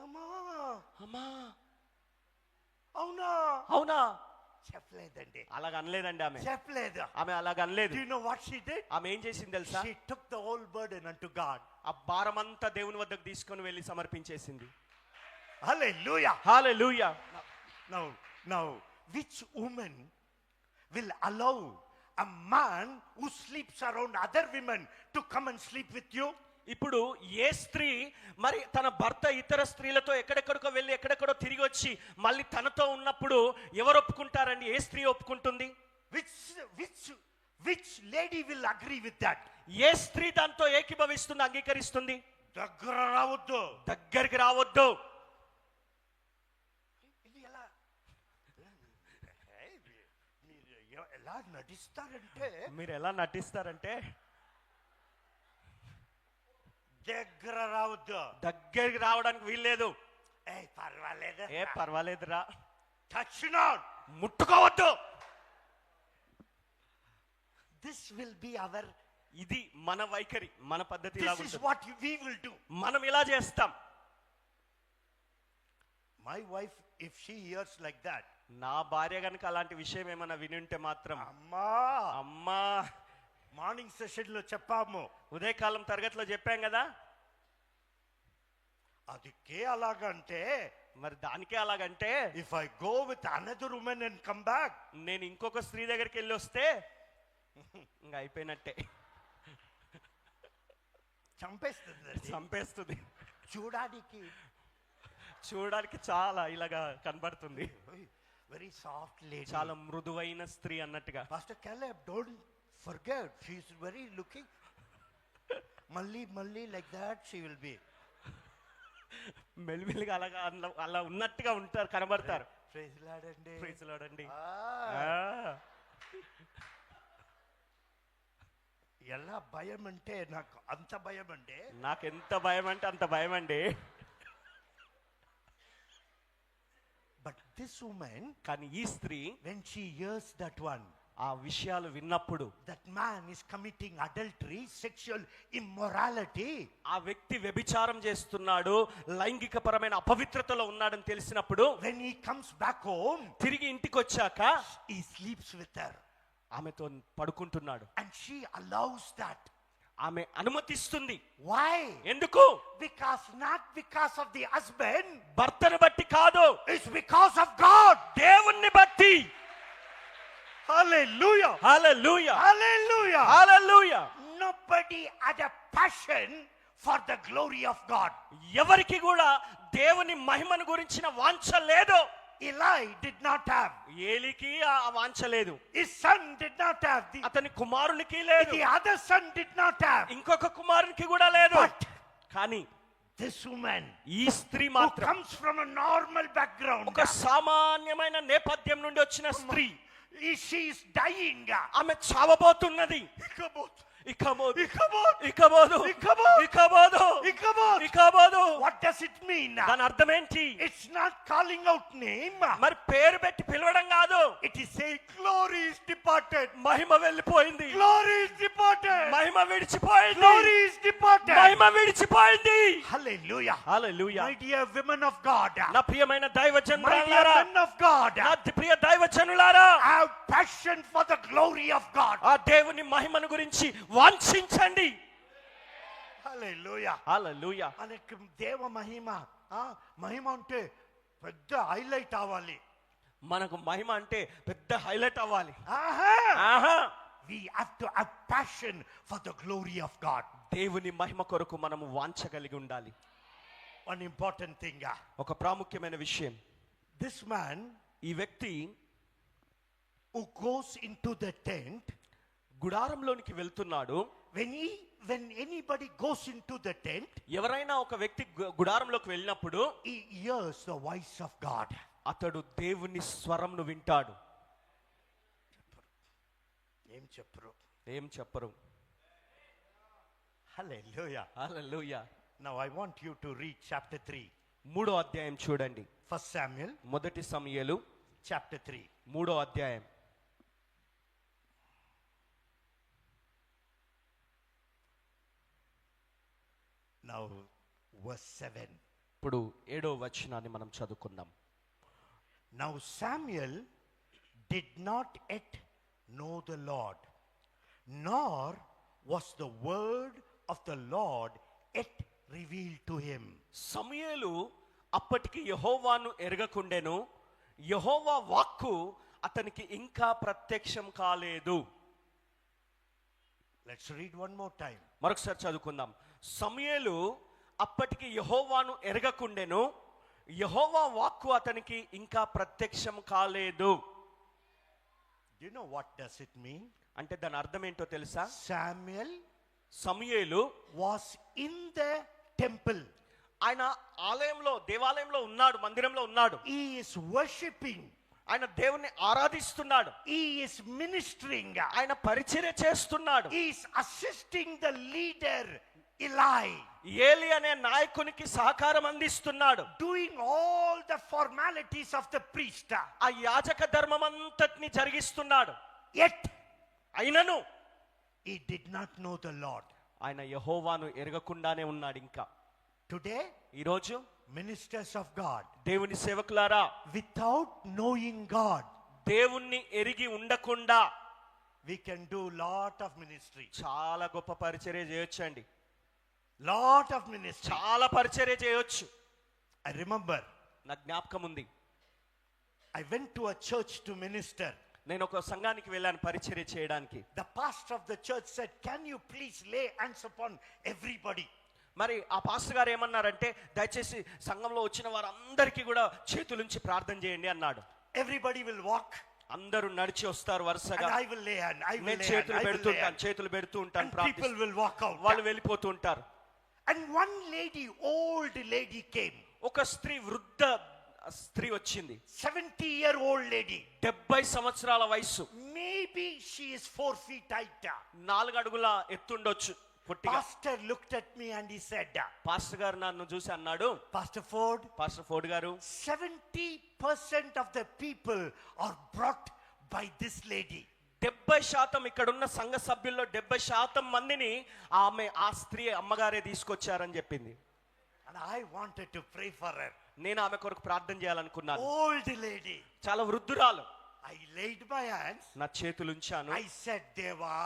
అమ్మా అమ్మా అవునా? అవునా? చెప్పలేదండి, అలాగ అనలేదండి ఆమె. చెప్పలేదు. ఆమె అలాగ అనలేదు. Do you know what she did? ఆమె ఏం చేసింది తెలుసా? She took the whole burden unto God. ఆ భారమంతా దేవుని వద్దకు తీసుకొని వెళ్ళి సమర్పించేసింది. Hallelujah. Hallelujah. Now, which woman will allow a man who sleeps around other women to come and sleep with you? ఇప్పుడు ఏ స్త్రీ మరి తన భర్త ఇతర స్త్రీలతో ఎక్కడెక్కడికో వెళ్ళి ఎక్కడెక్కడో తిరిగి వచ్చి మళ్ళీ తనతో ఉన్నప్పుడు ఎవరు ఒప్పుకుంటారండి? ఏ స్త్రీ ఒప్పుకుంటుంది? Which lady will agree with that? ఏ స్త్రీ దాంతో ఏకీభవిస్తుంది, అంగీకరిస్తుంది? దగ్గర రావద్దు, దగ్గరికి రావద్దు. ఇది ఎలా నటిస్తారంటే, మీరు ఎలా నటిస్తారంటే దగ్గర రావద్దు, దగ్గరికి రావడానికి వీల్లేదు. పర్వాలేదు, పర్వాలేదురా, టచ్ నాట్, ముట్టుకోవద్దు. దిస్ విల్ బి అవర్, ఇది మన వైఖరి, మన పద్ధతి. This is what we will do. మనం ఇలా చేస్తాం. My wife if she hears like that, నా భార్య గనుక అలాంటి విషయం ఏమైనా వినుంటే మాత్రం, అమ్మా మార్నింగ్ సెషన్ లో చెప్పాము, ఉదయకాలం తరగతిలో చెప్పాం కదా, అదికే అలాగంటే, మరి దానికే అలాగంటే, if I go with another women and come back, నేను ఇంకొక స్త్రీ దగ్గరికి వెళ్ళి వస్తే ఇంకా అయిపోయినట్టే, చంపేస్తుంది. చూడడానికి చాలా ఇలాగా కనబడుతుంది, వెరీ సాఫ్ట్ లేడీ, చాలా మృదువైన స్త్రీ అన్నట్టుగా. Pastor Caleb, don't forget she is very looking, మళ్ళీ like that she will be, మెల్లిమెల్లిగా అలాగా అలా ఉన్నట్టుగా ఉంటారు, కనబడతారు. ప్రైజ్ లార్డ్, ప్రైజ్ లార్డ్ అండి. ఎలా భయం అంటే, నాకు అంత భయం అంటే, నాకు ఎంత భయం అంటే అంత భయం అండి. బట్ దిస్ ఉమెన్, కానీ ఈ స్త్రీ when she hears that one, ఆ విషయాలు విన్నప్పుడు, that man is committing adultery, sexual immorality, ఆ వ్యక్తి వ్యభిచారం చేస్తున్నాడు, లైంగిక పరమైన అపవిత్రతలో ఉన్నాడని తెలిసినప్పుడు, when he comes back home, తిరిగి ఇంటికి వచ్చాక he sleeps with her, ఆమెతో పడుకుంటున్నాడు, and she allows that. ఆమె అనుమతిస్తుంది. Why? ఎందుకు? Not because of the husband, భర్తను బట్టి కాదు, it's because of God, దేవుణ్ణి బట్టి. hallelujah, hallelujah, hallelujah, hallelujah. nobody had a passion for the glory of God. ఎవరికి కూడా దేవుని మహిమను గురించిన వాంఛ లేదు. Eli did not have, ఏలికి ఆ వాంఛ లేదు, his son did not have, అతని కుమారునికి లేదు, the other son did not have, ఇంకొక కుమారునికి కూడా లేదు. but కానీ this woman ఈ స్త్రీ who మాత్రం comes from a normal background, ఒక సామాన్యమైన నేపథ్యం నుండి వచ్చిన స్త్రీ, she is dying, ఆమె చావబోతున్నది. Ichabod. What does it mean? దాని అర్థం ఏంటి? It's not calling out name, మరి పేరు పెట్టి పిలవడం కాదు. it is saying glory is departed, మహిమ వెళ్ళిపోయింది, glory is departed, Mahima విడిచిపోయింది, glory is departed, Mahima విడిచిపోయింది. hallelujah, hallelujah. my dear women of God, నా ప్రియమైన my dear దైవజనులారా, men of God, నా ప్రియ దైవజనులారా, have passion for the glory of God, ఆ దేవుని మహిమను గురించి వాంఛించండి. hallelujah, hallelujah. మనకి దేవ మహిమ, మహిమ అంటే పెద్ద హైలైట్ అవ్వాలి, మనకు మహిమ అంటే పెద్ద హైలైట్ అవ్వాలి. ఆహా, we have to have passion for the glory of God. దేవుని మహిమ కొరకు మనము వాంఛ కలిగి ఉండాలి. One important thing, ఒక ప్రాముఖ్యమైన విషయం, this man ఈ వ్యక్తి who goes into the tent, గుడారంలోనికి వెళ్తున్నాడు. when he when anybody goes into the tent, ఎవరైనా ఒక వ్యక్తి గుడారంలోకి వెళ్ళినప్పుడు he hears the voice of God. అతడు దేవుని స్వరంను వింటాడు. ఏం చెప్పరు. Hallelujah. Hallelujah. Now I want you to read chapter 3. 3వ అధ్యాయం చూడండి. 1 Samuel మొదటి సమూయేలు chapter 3. 3వ అధ్యాయం. Now verse 7. ఇప్పుడు 7వ వచనాన్ని మనం చదువుకుందాం. Now Samuel did not yet know the Lord, nor was the word of the Lord yet revealed to him. సమూయేలు అప్పటికి యెహోవాను ఎరగకుండెను, యెహోవా వాక్కు అతనికి ఇంకా ప్రత్యక్షం కాలేదు. Let's read one more time. మరొకసారి చదువుకుందాం. సమూయేలు అప్పటికి యెహోవాను ఎరగకుండెను, యెహోవా వాక్కు అతనికి ఇంకా ప్రత్యక్షం కాలేదు. Do you know what does it mean? అంటే దాని అర్థం ఏంటో తెలుసా? Samuel Samuel was in the temple. ఆయన ఆలయంలో, దేవాలయంలో ఉన్నాడు, మందిరంలో ఉన్నాడు. He is worshiping. ఆయన దేవుణ్ణి ఆరాధిస్తున్నాడు. He is ministering. ఆయన పరిచర్య చేస్తున్నాడు. He is assisting the leader Eli, ఏలి అనే నాయకునికి సహకారం అందిస్తున్నాడు. doing all the formalities of the priest. ఆ యాజక ధర్మం అంతటిని జరిగిస్తున్నాడు. Yet అయినను he did not know the Lord. ఆయన యెహోవాను ఎరగకుండానే ఉన్నాడు. ఇంకా Today, ఈరోజు ministers of God, దేవుని సేవకులారా, without knowing God, దేవుణ్ణి ఎరిగి ఉండకుండా we can do lot of ministry. చాలా గొప్ప పరిచర్య చేయొచ్చండి. Lot of ministry. చాలా పరిచర్య చేయొచ్చు. I remember, నా జ్ఞాపకం ఉంది. I went to a church to minister. నేను ఒక సంఘానికి వెళ్ళాను పరిచర్య చేయడానికి. The pastor of the church said, "Can you please lay hands upon everybody?" మరి ఆ పాస్టర్ గారు ఏమన్నారంటే, దయచేసి సంఘంలో వచ్చిన వారందరికీ కూడా చేతులుంచి ప్రార్థన చేయండి అన్నాడు. Everybody will walk. అందరూ నడిచి వస్తారు వరుసగా. And I will lay hand. I will నేను lay చేతులు hand. I will lay పెడుతుంటాను, hand. చేతులు పెడుతూ ఉంటాను, And people ప్రార్థిస్తూ. will walk out. వాళ్ళు వెళ్ళిపోతూ ఉంటారు. And one lady, old lady came. ఒక స్త్రీ, వృద్ధ స్త్రీ వచ్చింది. 70-year-old lady. 70 సంవత్సరాల వయసు. Maybe she is 4 feet height. 4 అడుగుల ఎత్తుండొచ్చు పొట్టిగా. Pastor looked at me and he said, pastor గారు నన్ను చూసి అన్నాడు, Pastor Ford, పాస్టర్ ఫోర్డ్ గారు, 70% of the people are brought by this lady. 70% ఇక్కడున్న సంఘ సభ్యుల్లో 70% మందిని ఆ స్త్రీ అమ్మగారే తీసుకొచ్చారని చెప్పింది. And I wanted to pray for her. నేను ఆమె కొరకు ప్రార్థన చేయాలనుకున్నాను. Old lady. చాలా వృద్ధురాలు. I laid my hands. నా చేతులు ఉంచాను. I said, Deva,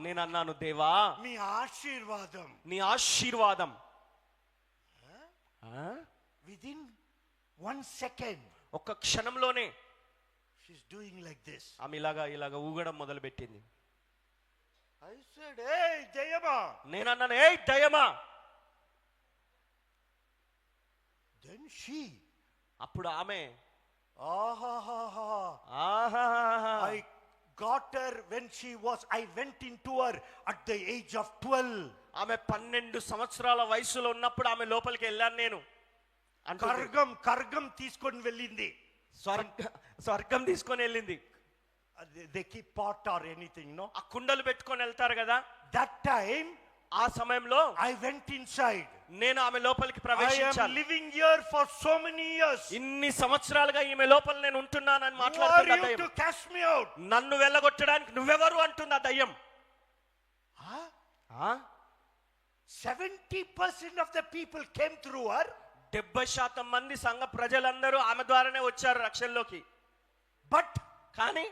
నేను అన్నాను, దేవా మీ ఆశీర్వాదం. నీ ఆశీర్వాదం. Within 1 second, ఒక్క క్షణంలోనే she's doing like this. ఆమె ఇలాగా ఊగడం మొదలు పెట్టింది. I said, hey, Jayama. నేను అన్నాను, ఏయ్ దయమా. Then she, అప్పుడు ఆమె, ఆహాహాహా. I got her when I went into her at the age of 12. ఆమె 12 సంవత్సరాల వయసులో ఉన్నప్పుడు ఆమె లోపలికి వెళ్ళాను నేను. కర్గం తీసుకొని వెళ్ళింది. స్వర్గం తీసుకొని వెళ్ళింది. They keep pot or anything, no? ఆ కుండలు పెట్టుకొని వెళ్తారు కదా. That time, ఆ సమయంలో I went inside. నేను ఆమె లోపలికి I am ప్రవేశించాను. living here for so many years. ఇన్ని సంవత్సరాలుగా ఈమె లోపల నేను ఉంటున్నానని Who are మాట్లాడుతున్న you దయ్యం. to cast me out? నన్ను వెళ్ళగొట్టడానికి నువ్వెవరు అంటున్న దయ్యం. 70% of the people came through her. 70% మంది సంఘ ప్రజలందరూ ఆమె ద్వారానే వచ్చారు రక్షణలోకి. But కానీ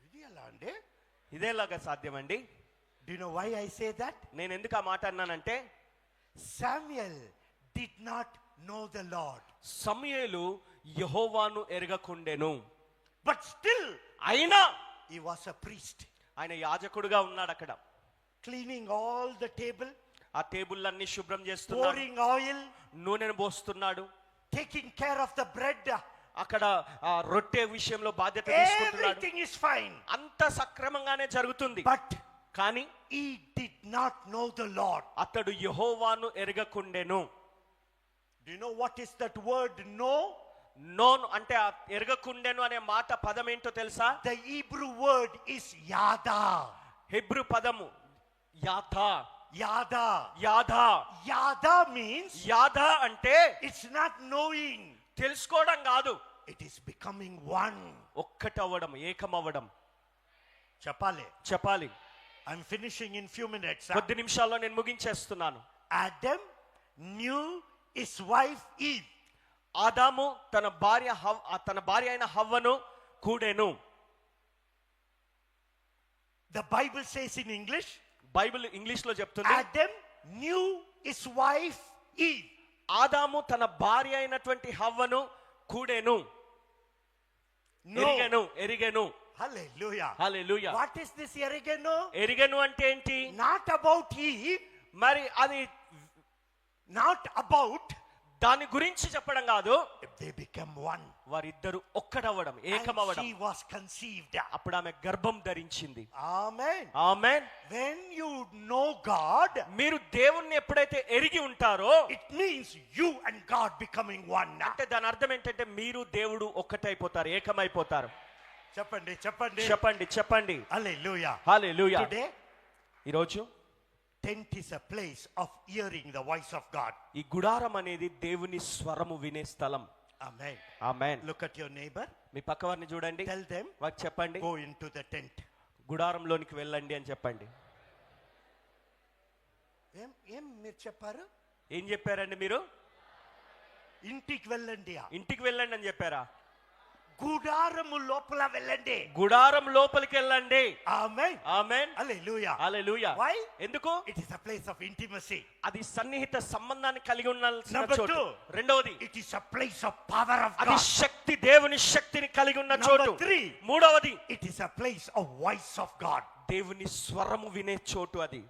ఇది ఎలా అండి? ఇదేలాగా సాధ్యమండి? Do you know why I say that? నేను ఎందుకు ఆ మాట అన్నానంటే, Samuel did not know the Lord. సమూయేలు యెహోవాను ఎరగకుండెను. But still, అయినా he was a priest. ఆయన యాజకుడుగా ఉన్నాడు అక్కడ. Cleaning all the table, ఆ టేబుల్లన్నీ శుభ్రం చేస్తున్నాడు, pouring oil, నూనెను పోస్తున్నాడు, taking care of the bread. అక్కడ ఆ రొట్టె విషయంలో బాధ్యత తీసుకుంటున్నాడు. Everything is fine. అంత సక్రమంగానే జరుగుతుంది. But కానీ he did not know the Lord. అతడు యెహోవాను ఎరగకుండెను. Do you know what is that word know? నోను అంటే ఆ ఎరగకుండెను అనే మాట పదం ఏంటో తెలుసా? The Hebrew word is yada. Hebrew పదము యాథా. Yada. యాథా. Yada means యాథా అంటే it's not knowing. తెలుసుకోవడం కాదు, It is becoming one. ఒక్కటవ్వడం, ఏకమవ్వడం. చెప్పాలి. I'm finishing in few minutes. కొద్ది నిమిషాల్లో నేను ముగించేస్తున్నాను. Adam knew his wife Eve. ఆదాము తన భార్య అయిన హవ్వను కూడెను. The Bible says in English, Bible English లో చెప్తుంది, Adam knew his wife Eve. ఆదాము తన భార్య అయినటువంటి హవ్వను కూడెను. No. ఎరిగెను. Hallelujah. Hallelujah. What is this erigeno? ఎరిగెను అంటే ఏంటి? Not about Eve, మరి అది not about, దాని గురించి చెప్పడం కాదు, they become one. వారిద్దరు ఒక్కడవ్వడం, And ఏకమవ్వడం. she was conceived. అప్పుడు ఆమె గర్భం ధరించింది. Amen. Amen. When you know God, మీరు దేవుణ్ణి ఎప్పుడైతే ఎరిగి ఉంటారో, it means you and God becoming one. అంటే దాని అర్థం ఏంటంటే మీరు దేవుడు ఒక్కటైపోతారు, ఏకమైపోతారు. చెప్పండి. Hallelujah. హల్లెలూయా. Today, ఈరోజు tent is a place of hearing the voice of God. ఈ గుడారం అనేది దేవుని స్వరము వినే స్థలం. Amen. Amen. Look at your neighbor. మీ పక్క వారిని చూడండి, Tell them, వారికి చెప్పండి, go into the tent. గుడారంలోనికి వెళ్ళండి అని చెప్పండి. ఏం మీరు చెప్పారు? ఏం చెప్పారండి మీరు? ఇంటికి వెళ్ళండి. ఇంటికి వెళ్ళండి అని చెప్పారా? గుడారము లోపల వెళ్ళండి. గుడారం లోపలికి వెళ్ళండి. ఆమేన్. ఆమేన్. హల్లెలూయా. హల్లెలూయా. Why? ఎందుకు? It is a place of intimacy. అది సన్నిహిత సంబంధాన్ని కలిగి ఉండాల్సిన Number చోటు. 2. రెండవది, It is a place of power of అది God. శక్తి, దేవుని శక్తిని కలిగి ఉన్న చోటు. Number 3. మూడవది, It is a place of voice of God. దేవుని స్వరము వినే చోటు అది.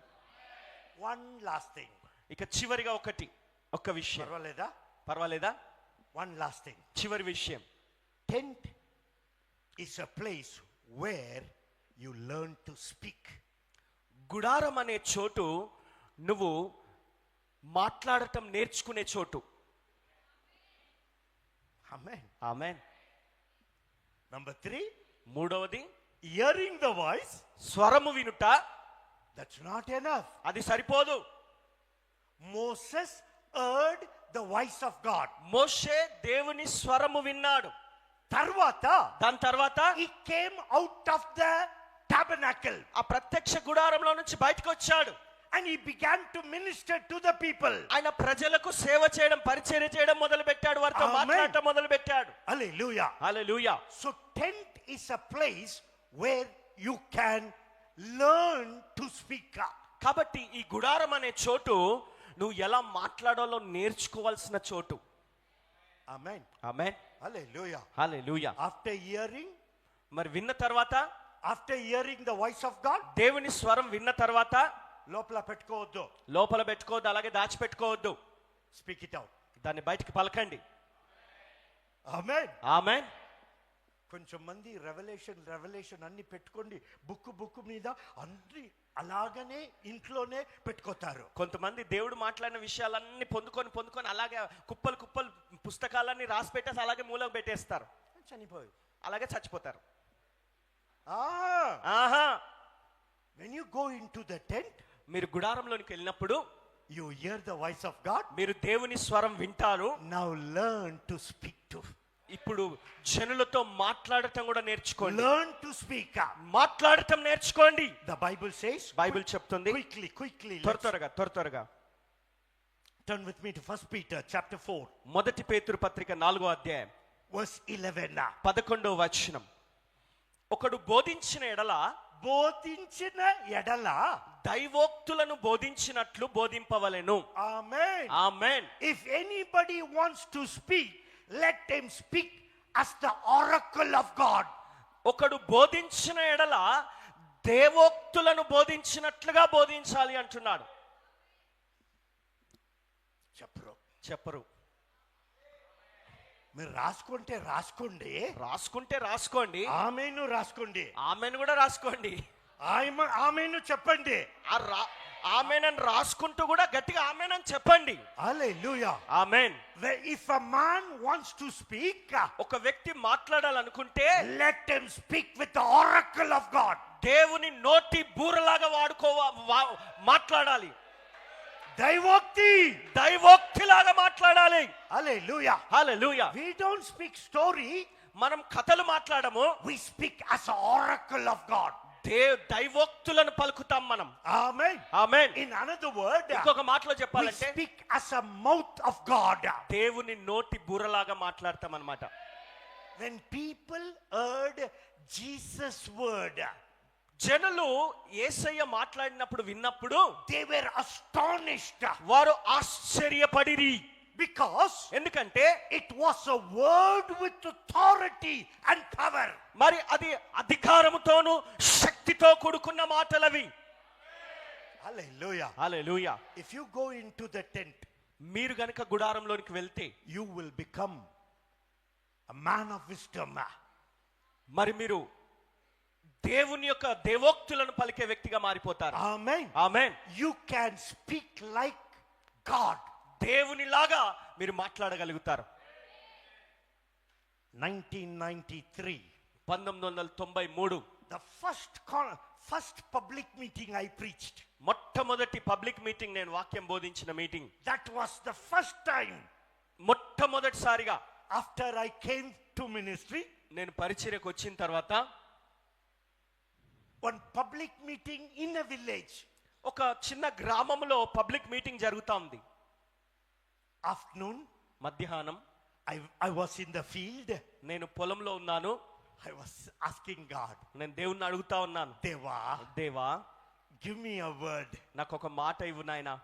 One last thing. ఇక చివరిగా ఒక్క విషయం. పర్వాలేదా? One last thing. చివరి విషయం, Tent is a place where you learn to speak. గుడారం అనే చోటు నువ్వు మాట్లాడటం నేర్చుకునే చోటు. Amen. ఆమేన్. Number 3, మూడవది, hearing the voice. స్వరము వినుట. That's not enough. అది సరిపోదు. Moses heard the voice of God. మోషే దేవుని స్వరము విన్నాడు. దాని తర్వాత he came out of the tabernacle. ఆ ప్రత్యక్ష గుడారంలో నుంచి బయటకు వచ్చాడు. And he began to minister to the people. ఆయన ప్రజలకు సేవ చేయడం, పరిచర్య చేయడం మొదలు పెట్టాడు. వారితో Amen. మాట్లాడటం మొదలు పెట్టాడు. Hallelujah. Hallelujah. So tent is a place where you can learn to speak. కాబట్టి ఈ గుడారం అనే చోటు నువ్వు ఎలా మాట్లాడాలో నేర్చుకోవాల్సిన చోటు. Amen. ఆమేన్. Hallelujah. హల్లెలూయా. After hearing, మరి విన్న తర్వాత, after hearing the voice of God, దేవుని స్వరం విన్న తర్వాత లోపల పెట్టుకోవద్దు. లోపల పెట్టుకోవద్దు, అలాగే దాచిపెట్టుకోవద్దు. Speak it out. దాన్ని బయటికి పలకండి. Amen. ఆమేన్. కొంచెం మంది రెవల్యూషన్ అన్ని పెట్టుకోండి, బుక్ మీద అన్ని అలాగనే ఇంట్లోనే పెట్టుకోతారు. కొంతమంది దేవుడు మాట్లాడిన విషయాలన్నీ పొందుకొని అలాగే కుప్పలు పుస్తకాలన్నీ రాసి పెట్టేసి అలాగే మూలకు పెట్టేస్తారు. చనిపోయి అలాగే చచ్చిపోతారు. ఆహా. When you go into the tent, మీరు గుడారంలోనికి వెళ్ళినప్పుడు you hear the voice of God. మీరు దేవుని స్వరం వింటారు. Now learn to speak to. ఇప్పుడు జనులతో మాట్లాడటం కూడా నేర్చుకోండి. Learn to speak. మాట్లాడటం నేర్చుకోండి. The Bible says, బైబిల్ చెప్తుంది, quickly. త్వరగా Turn with me to 1 Peter chapter 4. మొదటి పేతురు పత్రిక 4వ అధ్యాయం verse 11. 11వ వచనం. ఒకడు బోధించిన ఎడల దైవోక్తులను బోధించినట్లు బోధింపవలెను. Amen. Amen. If anybody wants to speak, let them speak as the oracle of God. ఒకడు బోధించిన ఎడల దేవోక్తులను బోధించినట్లుగా బోధించాలి అంటున్నాడు. చెప్పరు. మీరు రాసుకుంటే రాసుకోండి. రాసుకోండి. ఆమేను రాసుకోండి. ఆమెను కూడా రాసుకోండి. ఆమెను చెప్పండి. ఆమేనని రాసుకుంటూ కూడా గట్టిగా ఆమేనని చెప్పండి. Hallelujah. Amen. If a man wants to speak, ఒక వ్యక్తి మాట్లాడాలనుకుంటే let him speak with the oracle of God. దేవుని నోటి బూరలాగా మాట్లాడాలి. దైవోక్తిలాగా మాట్లాడాలి. Hallelujah. Hallelujah. We don't speak story. మనం కథలు మాట్లాడము. We speak as an oracle of God. దైవోక్తులను పలుకుతాం మనం. Amen. Amen. In another word, ఇంకొక మాటలో we చెప్పాలంటే speak as a mouth of God. దేవుని నోటి బూరలాగా మాట్లాడతాం అన్నమాట. When people heard Jesus' word, జనులు యేసయ్య మాట్లాడినప్పుడు విన్నప్పుడు they were astonished వారు ఆశ్చర్యపడిరి. because ఎందుకంటే it was a word with authority and power. మరి అది అధికారముతోను శక్తితో కూడుకున్న మాటలవి. Hallelujah. Hallelujah. If you go into the tent, మీరు గనుక గుడారంలోనికి వెళ్తే you will become a man of wisdom. మరి మీరు దేవుని యొక్క దేవోక్తులను పలికే వ్యక్తిగా మారిపోతారు. Amen. Amen. You can speak like God. దేవునిలాగా మీరు మాట్లాడగలుగుతారు. 1993, 1993 the first public meeting I preached. మొట్టమొదటి పబ్లిక్ మీటింగ్, నేను వాక్యం బోధించిన meeting. That was the first time మొట్టమొదటిసారిగా after I came to ministry. నేను పరిచర్యకు వచ్చిన తర్వాత One public meeting in a village. ఒక చిన్న గ్రామంలో పబ్లిక్ మీటింగ్ జరుగుతా ఉంది. Afternoon, మధ్యాహ్నం I was in the field. నేను పొలంలో ఉన్నాను. I was asking God, నేను దేవుణ్ణి అడుగుతా ఉన్నాను, దేవా give me a word. నాకు ఒక మాట ఇవ్వు నాయనా.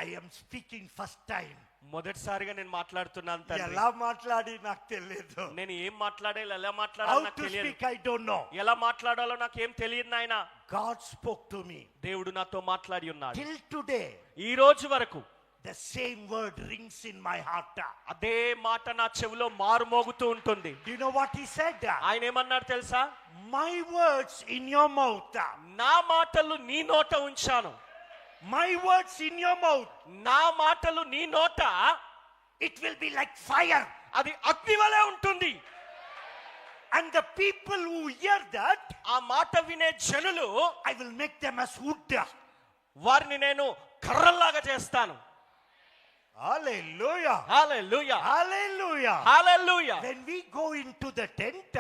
I am speaking first time. మొదటిసారిగా నేను మాట్లాడుతున్నాను తండ్రి. ఎలా మాట్లాడి నాకు తెలియదు. నేను ఏం మాట్లాడాలో ఎలా How మాట్లాడాలో నాకు to తెలియదు. speak I don't know. ఎలా మాట్లాడాలో నాకు ఏం తెలియదు నాయనా. God spoke to me. దేవుడు నాతో మాట్లాడి ఉన్నాడు. Till today, ఈ రోజు వరకు the same word rings in my heart. అదే మాట నా చెవిలో మారుమోగుతూ ఉంటుంది. Do you know what he said? ఆయన ఏమన్నాడు తెలుసా? My words in your mouth. నా మాటలు నీ నోట ఉంచాను. My words in your mouth. నా మాటలు నీ నోట It will be like fire. అది అగ్ని వలె ఉంటుంది. And the people who hear that, ఆ మాట వినే జనులు, I will make them as wood. వారిని నేను కర్రల్లాగా చేస్తాను. Hallelujah. Hallelujah. Hallelujah. Hallelujah. When we go into the tent,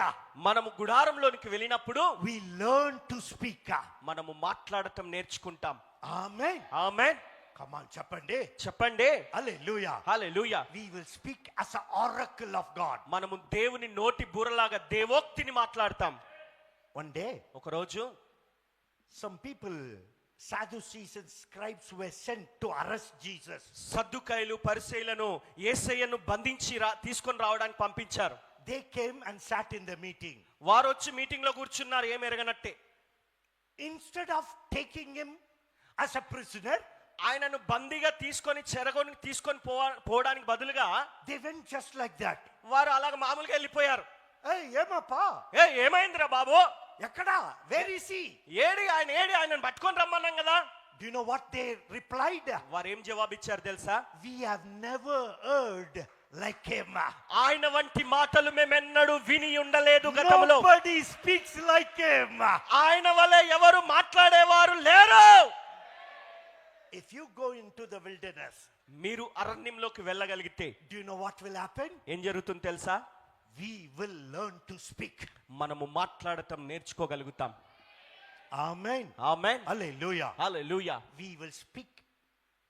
మనము గుడారంలోనికి వెళ్ళినప్పుడు we learn to speak. మనము మాట్లాడటం నేర్చుకుంటాం. Amen. ఆమేన్. Come on, చెప్పండి. చెప్పండి. Hallelujah. Hallelujah. We will speak as an oracle of God. మనము దేవుని నోటి బూరలాగా దేవోక్తిని మాట్లాడతాం. One day, ఒకరోజు some people, Sadducees and scribes, were sent to arrest Jesus. సద్దుకైలు పరిసయ్యులను యేసయ్యను బంధించి తీసుకొని రావడానికి పంపించారు. They came and sat in the meeting. వారు వచ్చి మీటింగ్ లో కూర్చున్నారు ఏం ఎరగనట్టే. Instead of taking him as a prisoner, ఆయనను బందీగా తీసుకొని చెరగొని తీసుకొని పోవడానికి బదులుగా they went just like that. వారు అలాగ మామూలుగా వెళ్ళిపోయారు. ఏమప్పా, ఏమైందిరా బాబు, ఎక్కడా, where is he? ఏడి ఆయనను పట్టుకొని రమ్మన్నాం కదా. Do you know what they replied? వారు ఏం జవాబిచ్చారు తెలుసా? We have never heard like him. ఆయన వంటి మాటలు మేమెన్నడూ విని ఉండలేదు గతంలో. Nobody speaks like him. ఆయన వలె ఎవరు మాట్లాడేవారు లేరు. If you go into the wilderness, మీరు అరణ్యంలోకి వెళ్ళగలిగితే do you know what will happen? ఏం జరుగుతుంది తెలుసా? We will learn to speak. మనము మాట్లాడటం నేర్చుకోగలుగుతాం. Amen. Amen. Hallelujah. Hallelujah. We will speak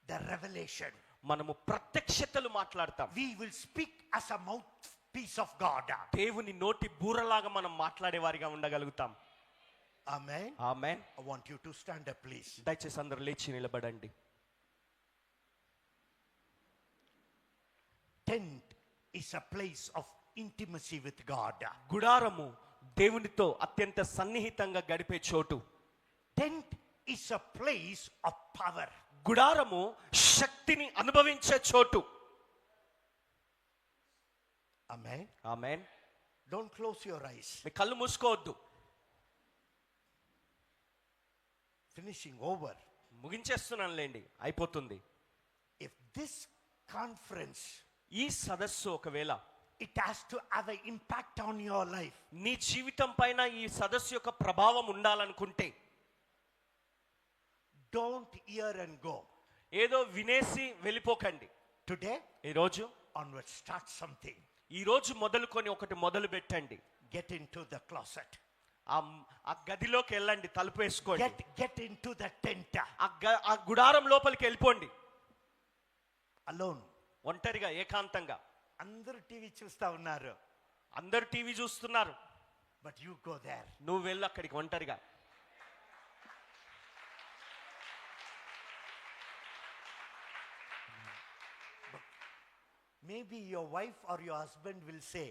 the revelation. మనము ప్రత్యక్షతలు మాట్లాడతాం. We will speak as a mouthpiece of God. దేవుని నోటి బూరలాగా మనం మాట్లాడే వారిగా ఉండగలుగుతాం. Amen. Amen. I want you to stand up, please. దయచేసి అందరూ లేచి నిలబడండి. Tent is a place of intimacy with God. గుడారము దేవునితో అత్యంత సన్నిహితంగా గడిపే చోటు. Tent is a place of power. గుడారము శక్తిని అనుభవించే చోటు. Amen. Amen. Don't close your eyes. మీ కళ్ళు మూసుకోవద్దు. finishing over. ముగించేస్తున్నానులేండి, అయిపోతుంది. If this conference, ఈ సదస్సు ఒకవేళ it has to have an impact on your life. నీ జీవితం పైన ఈ సదస్సు యొక్క ప్రభావం ఉండాలనుకుంటే Don't hear and go. ఏదో వినేసి వెళ్ళిపోకండి. Today ఈరోజు onwards, start something. ఈరోజు మొదలుకొని ఒకటి మొదలు పెట్టండి. Get into the closet. ఆ గదిలోకి వెళ్ళండి, తలుపు వేసుకోండి. Get into the tent. ఆ గుడారం లోపలికి వెళ్ళిపోండి. Alone. ఒంటరిగా, ఏకాంతంగా. అందరూ టీవీ చూస్తా ఉన్నారు. అందరూ టీవీ చూస్తున్నారు. But you go there. నువ్వు వెళ్ళు అక్కడికి ఒంటరిగా. Maybe your wife or your husband will say,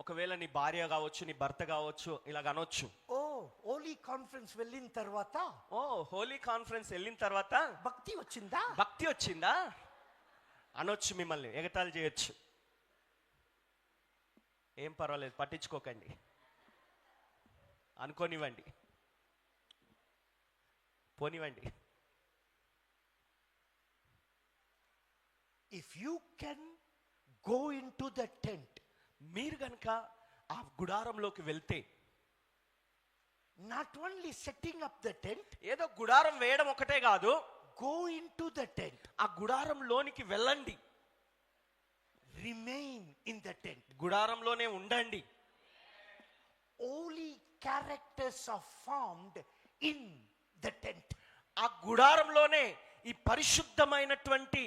ఒకవేళ నీ భార్య కావచ్చు, నీ భర్త కావచ్చు, ఇలాగ అనొచ్చు. oh, holy conference వెళ్ళిన తర్వాత, ఓ హోలీ కాన్ఫరెన్స్ వెళ్ళిన తర్వాత భక్తి వచ్చిందా? భక్తి వచ్చిందా అనొచ్చు. మిమ్మల్ని ఎగతాళి చేయొచ్చు. ఏం పర్వాలేదు, పట్టించుకోకండి, అనుకోనివ్వండి, పోనివ్వండి. If you can go into the tent, మీరు గనక ఆ గుడారంలోకి వెళ్తే, not only setting up the tent, ఏదో గుడారం వేయడం ఒకటే కాదు, go into the tent, ఆ గుడారంలోనికి వెళ్ళండి, remain in the tent. గుడారంలోనే ఉండండి. Holy characters are formed in the tent. ఆ గుడారంలోనే ఈ పరిశుద్ధమైనటువంటి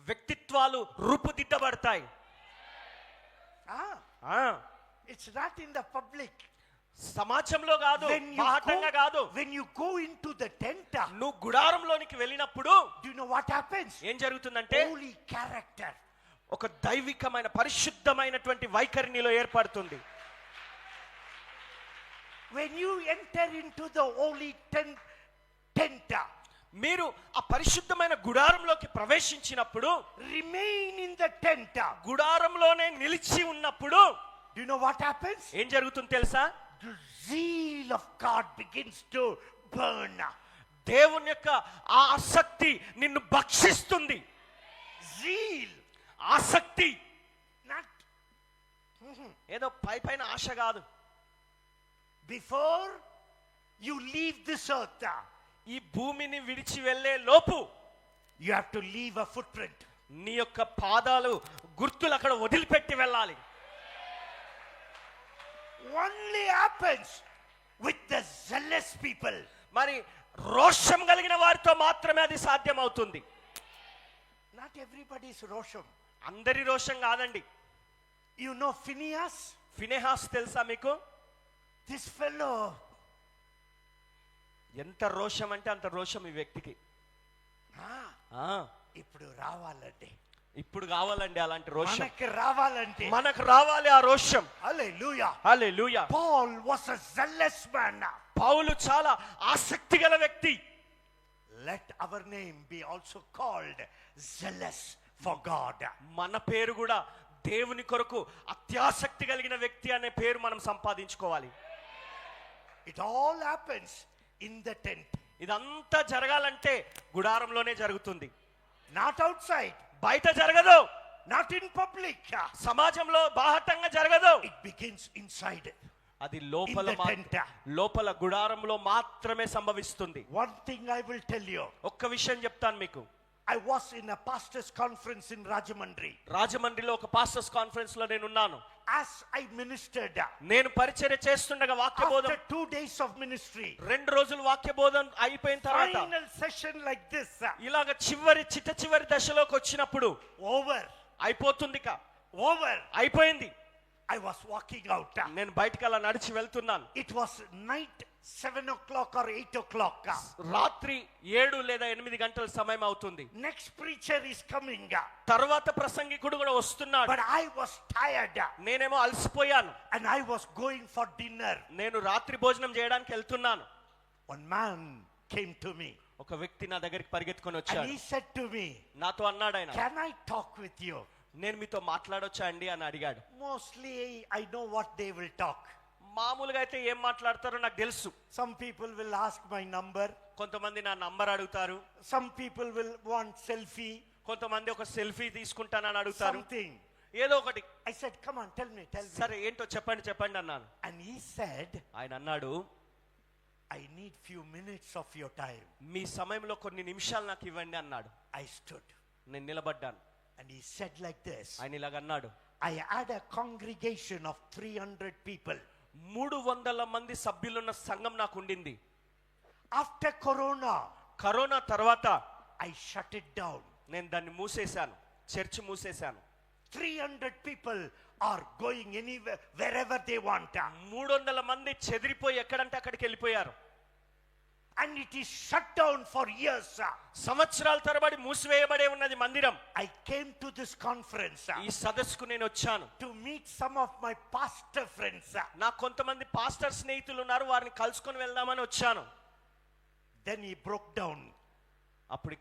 వ్యక్తిత్వాలు రూపుదిద్దబడతాయి. It's not in the public. సమాజంలో కాదు, బాహటంగా కాదు. When you go into the tent, నువ్వు గుడారంలోనికి వెళ్ళినప్పుడు do you know what happens? ఏం జరుగుతుందంటే, Holy character. ఒక దైవికమైన పరిశుద్ధమైనటువంటి వైఖరి నీలో ఏర్పడుతుంది. When you enter into the holy tent, మీరు ఆ పరిశుద్ధమైన గుడారంలోకి ప్రవేశించినప్పుడు, remain in the tent, గుడారంలోనే నిలిచి ఉన్నప్పుడు do you know what happens? ఏం జరుగుతుంది తెలుసా? The zeal of God begins to burn. దేవుని యొక్క ఆ ఆసక్తి నిన్ను భక్షిస్తుంది. Zeal, ఆసక్తి, not ఏదో పైన ఆశ కాదు. before you leave this earth, ఈ భూమిని విడిచి వెళ్ళే లోపు you have to leave a footprint. నీ యొక్క పాదాలు గుర్తులు అక్కడ వదిలిపెట్టి వెళ్ళాలి. Only happens with the zealous people. మరి రోషం కలిగిన వారితో మాత్రమే అది సాధ్యం అవుతుంది. Not everybody's rosham. అందరి రోషం కాదండి. You know Phineas? ఫినెహాస్ తెలుసా మీకు? This fellow, ఎంత రోషం అంటే అంత రోషం ఈ వ్యక్తికి. ఇప్పుడు రావాలండి, ఇప్పుడు కావాలండి అలాంటి రోషం. మనకి రావాలంటే, మనకు రావాలి ఆ రోషం. హల్లెలూయా, హల్లెలూయా. Paul was a zealous man. పౌలు చాలా ఆసక్తి గల వ్యక్తి. Let our name be also called zealous for God. మన పేరు కూడా దేవుని కొరకు అత్యాసక్తి కలిగిన వ్యక్తి అనే పేరు మనం సంపాదించుకోవాలి. It all happens in the tent. ఇదంతా జరగాలంటే గుడారంలోనే జరుగుతుంది, Not outside, బయట జరగదు. not in public. సమాజంలో బాహటంగా జరగదు. It begins inside. అది లోపల In the tent. లోపల గుడారంలో మాత్రమే సంభవిస్తుంది. One thing I will tell you. ఒక్క విషయం చెప్తాను మీకు. I was in a pastors conference in Rajamandri. రాజమండ్రిలో ఒక పాస్టర్స్ కాన్ఫరెన్స్ లో నేను ఉన్నాను. As I ministered, నేను పరిచర్య చేస్తుండగా వాక్య బోధన, after 2 days of ministry, 2 రోజులు వాక్య బోధన అయిపోయిన తర్వాత final session like this, ఇలాగ చివరి దశలోకి వచ్చినప్పుడు over, అయిపోతుంది, over, అయిపోయింది. I was walking out. నేను బయటికి అలా నడిచి వెళ్తున్నాను. It was night 7 o'clock or 8 o'clock. రాత్రి 7 లేదా 8 గంటల సమయం అవుతుంది. Next preacher is coming. తర్వాత ప్రసంగికుడు కూడా వస్తున్నాడు. But I was tired. నేనేమో అలసిపోయాను. And I was going for dinner. నేను రాత్రి భోజనం చేయడానికి వెళ్తున్నాను. One man came to me. ఒక వ్యక్తి నా దగ్గరికి పరిగెత్తుకొని And వచ్చాడు. he said to me, నాతో అన్నాడు ఆయన, can I talk with you? నేను మీతో మాట్లాడొచ్చా అండి అని అడిగాడు. Mostly I know what they will talk. మామూలుగా అయితే ఏం మాట్లాడతారో నాకు తెలుసు. Some people will ask my number. కొంతమంది నా నంబర్ అడుగుతారు. Some people will want selfie. కొంతమంది ఒక సెల్ఫీ తీసుకుంటానని అడుగుతారు. Something. ఏదో ఒకటి. I said, come on, tell me. సరే ఏంటో చెప్పండి అన్నాను. And he said, ఆయన అన్నాడు, I need few minutes of your time. మీ సమయంలో కొన్ని నిమిషాలు నాకు ఇవ్వండి అన్నాడు. I stood. నేను నిలబడ్డాను. And he said like this. ఆయన ఇలాగ అన్నాడు, I had a congregation of 300 people. 300 మంది సభ్యులున్న సంఘం నాకు ఉండింది. After Corona, కరోనా తర్వాత I shut it down. నేను దాన్ని మూసేశాను, church మూసేశాను. 300 people are going anywhere, wherever they want. 300 మంది చెదిరిపోయి ఎక్కడంటే అక్కడికి వెళ్ళిపోయారు. And it is shut down for years. సంవత్సరాల తరబడి మూసివేయబడే ఉన్నది మందిరం. I came to this conference ఈ సదస్సుకు నేను వచ్చాను. to meet some of my pastor friends. నాకు కొంతమంది పాస్టర్ స్నేహితులు ఉన్నారు, వారిని కలుసుకొని వెళ్దామని వచ్చాను. Then he broke down. అప్పుడు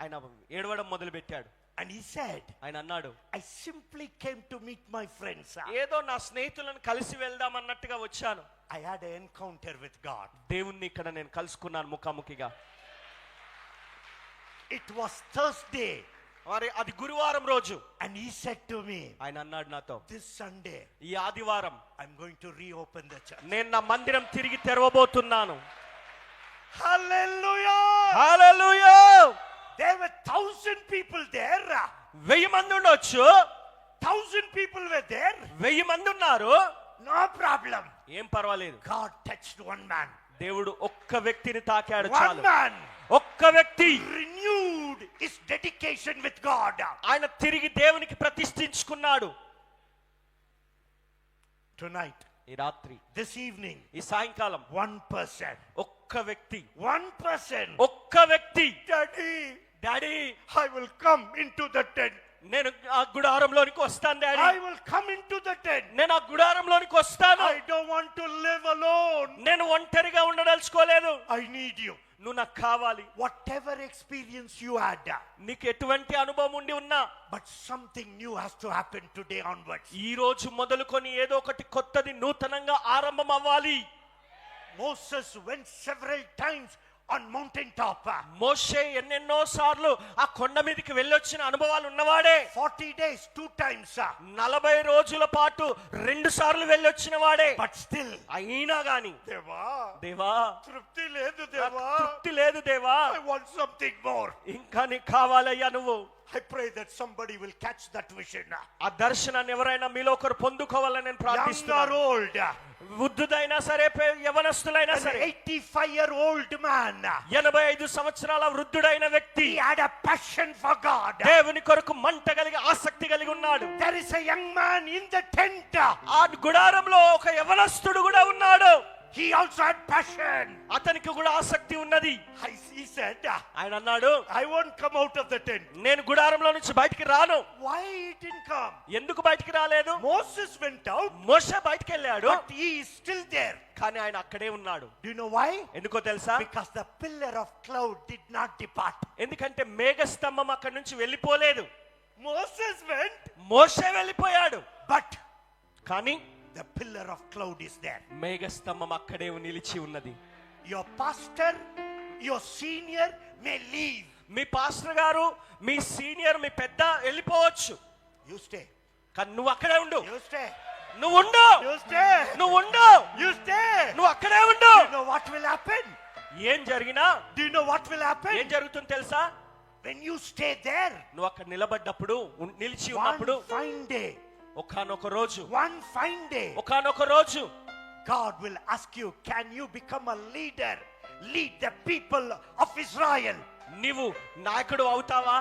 ఆయన ఏడవడం మొదలు పెట్టాడు. And he said, ఆయన అన్నాడు, I simply came to meet my friends. ఏదో నా స్నేహితులను కలిసి వెళ్దాం అన్నట్టుగా వచ్చాను. I had an encounter with God. దేవుణ్ణి ఇక్కడ నేను కలుసుకున్నాను ముఖాముఖిగా. It was Thursday. మరి అది గురువారం రోజు. And he said to me, ఆయన అన్నాడు నాతో, this Sunday ఈ ఆదివారం I'm going to reopen the church. నేను నా మందిరం తిరిగి తెరవబోతున్నాను. Hallelujah! Hallelujah! There were 1,000 people there. 1000 మంది ఉండొచ్చు. 1,000 people were there. 1000 మంది ఉన్నారు. No problem. ఏం పర్వాలేదు. God touched one man. దేవుడు ఒక్క వ్యక్తిని తాకాడు One చాలు. man ఒక్క వ్యక్తి renewed his dedication with God. ఆయన తిరిగి దేవునికి ప్రతిష్ఠించుకున్నాడు. Tonight, ఈ రాత్రి, this evening, ఈ సాయంకాలం one person. ఒక్క వ్యక్తి, One person. ఒక్క వ్యక్తి, Daddy, daddy I will come into the tent. నేను ఆ గుడారంలోనికి వస్తాను daddy. I will come into the tent. నేను ఆ గుడారంలోనికి వస్తాను. I don't want to live alone. నేను ఒంటరిగా ఉండదలుచుకోలేదు. I need you. నువ్వు నాకు కావాలి. Whatever experience you had, నీకు ఎటువంటి అనుభవం ఉండి ఉన్నా, but something new has to happen today onwards. ఈ రోజు మొదలుకొని ఏదో ఒకటి కొత్తది నూతనంగా ఆరంభం అవ్వాలి. Moses went several times on mountain top. మోషే ఎన్నెన్నో సార్లు ఆ కొండ మీదకి వెళ్ళొచ్చిన అనుభవాలు ఉన్నవాడే. 40 days, 2 times. 40 రోజుల పాటు 2 సార్లు వెళ్ళొచ్చిన వాడే. But still, అయినా గాని Deva, దేవా Trupti ledu నాకు Deva. తృప్తి లేదు దేవా, I want something more. ఇంకా నీకు కావాలయ్యా నువ్వు. I pray that somebody will catch that vision. ఆ దర్శనాన్ని ఎవరైనా మీలో ఒకరు పొందుకోవాలని నేను Young or ప్రార్థిస్తున్నాను. old, వృద్ధుడైనా సరే, యవనస్తులైనా an సరే, 85-year-old man, 85 సంవత్సరాల వృద్ధుడైన వ్యక్తి he had a passion for God. దేవుని కొరకు మంట కలిగి ఆసక్తి కలిగి ఉన్నాడు. There is a young man in the tent. ఆ గుడారంలో ఒక యవనస్తుడు కూడా ఉన్నాడు. He also had passion. అతనికి కూడా ఆసక్తి ఉన్నది. He said, ఆయన అన్నాడు, I won't come out of the tent. నేను గుడారంలో నుంచి బయటికి రాను. Why he didn't come? ఎందుకు బయటికి రాలేదు? Moses went out, మోషే బయటికి వెళ్ళాడు, but he is still there. కానీ ఆయన అక్కడే ఉన్నాడు. Do you know why? ఎందుకో తెలుసా? Because the pillar of cloud did not depart. ఎందుకంటే మేఘస్తంభం అక్కడి నుంచి వెళ్ళిపోలేదు. Moses went, మోషే వెళ్ళిపోయాడు, but కానీ the pillar of cloud is there. మేఘస్తంభం అక్కడే నిలిచి ఉన్నది. Your pastor, your senior may leave. Me pastor గారు, మీ సీనియర్, మీ పెద్ద వెళ్ళిపోవచ్చు, You stay. కానీ నువ్వు అక్కడే ఉండు. You stay. నువ్వు ఉండు. You stay. నువ్వు ఉండు. You stay. నువ్వు అక్కడే ఉండు. Do you know what will happen? ఏం జరిగినా, Do you know what will ఏం happen? జరుగుతుంది తెలుసా? When you stay there, నువ్వు అక్కడ నిలబడ్డప్పుడు, నిలిచి one ఉన్నప్పుడు, fine day, ఒకానొక రోజు, one fine day, ఒకానొక రోజు God will ask you, can you become a leader? Lead the people of Israel. నీవు నాయకుడు అవుతావా?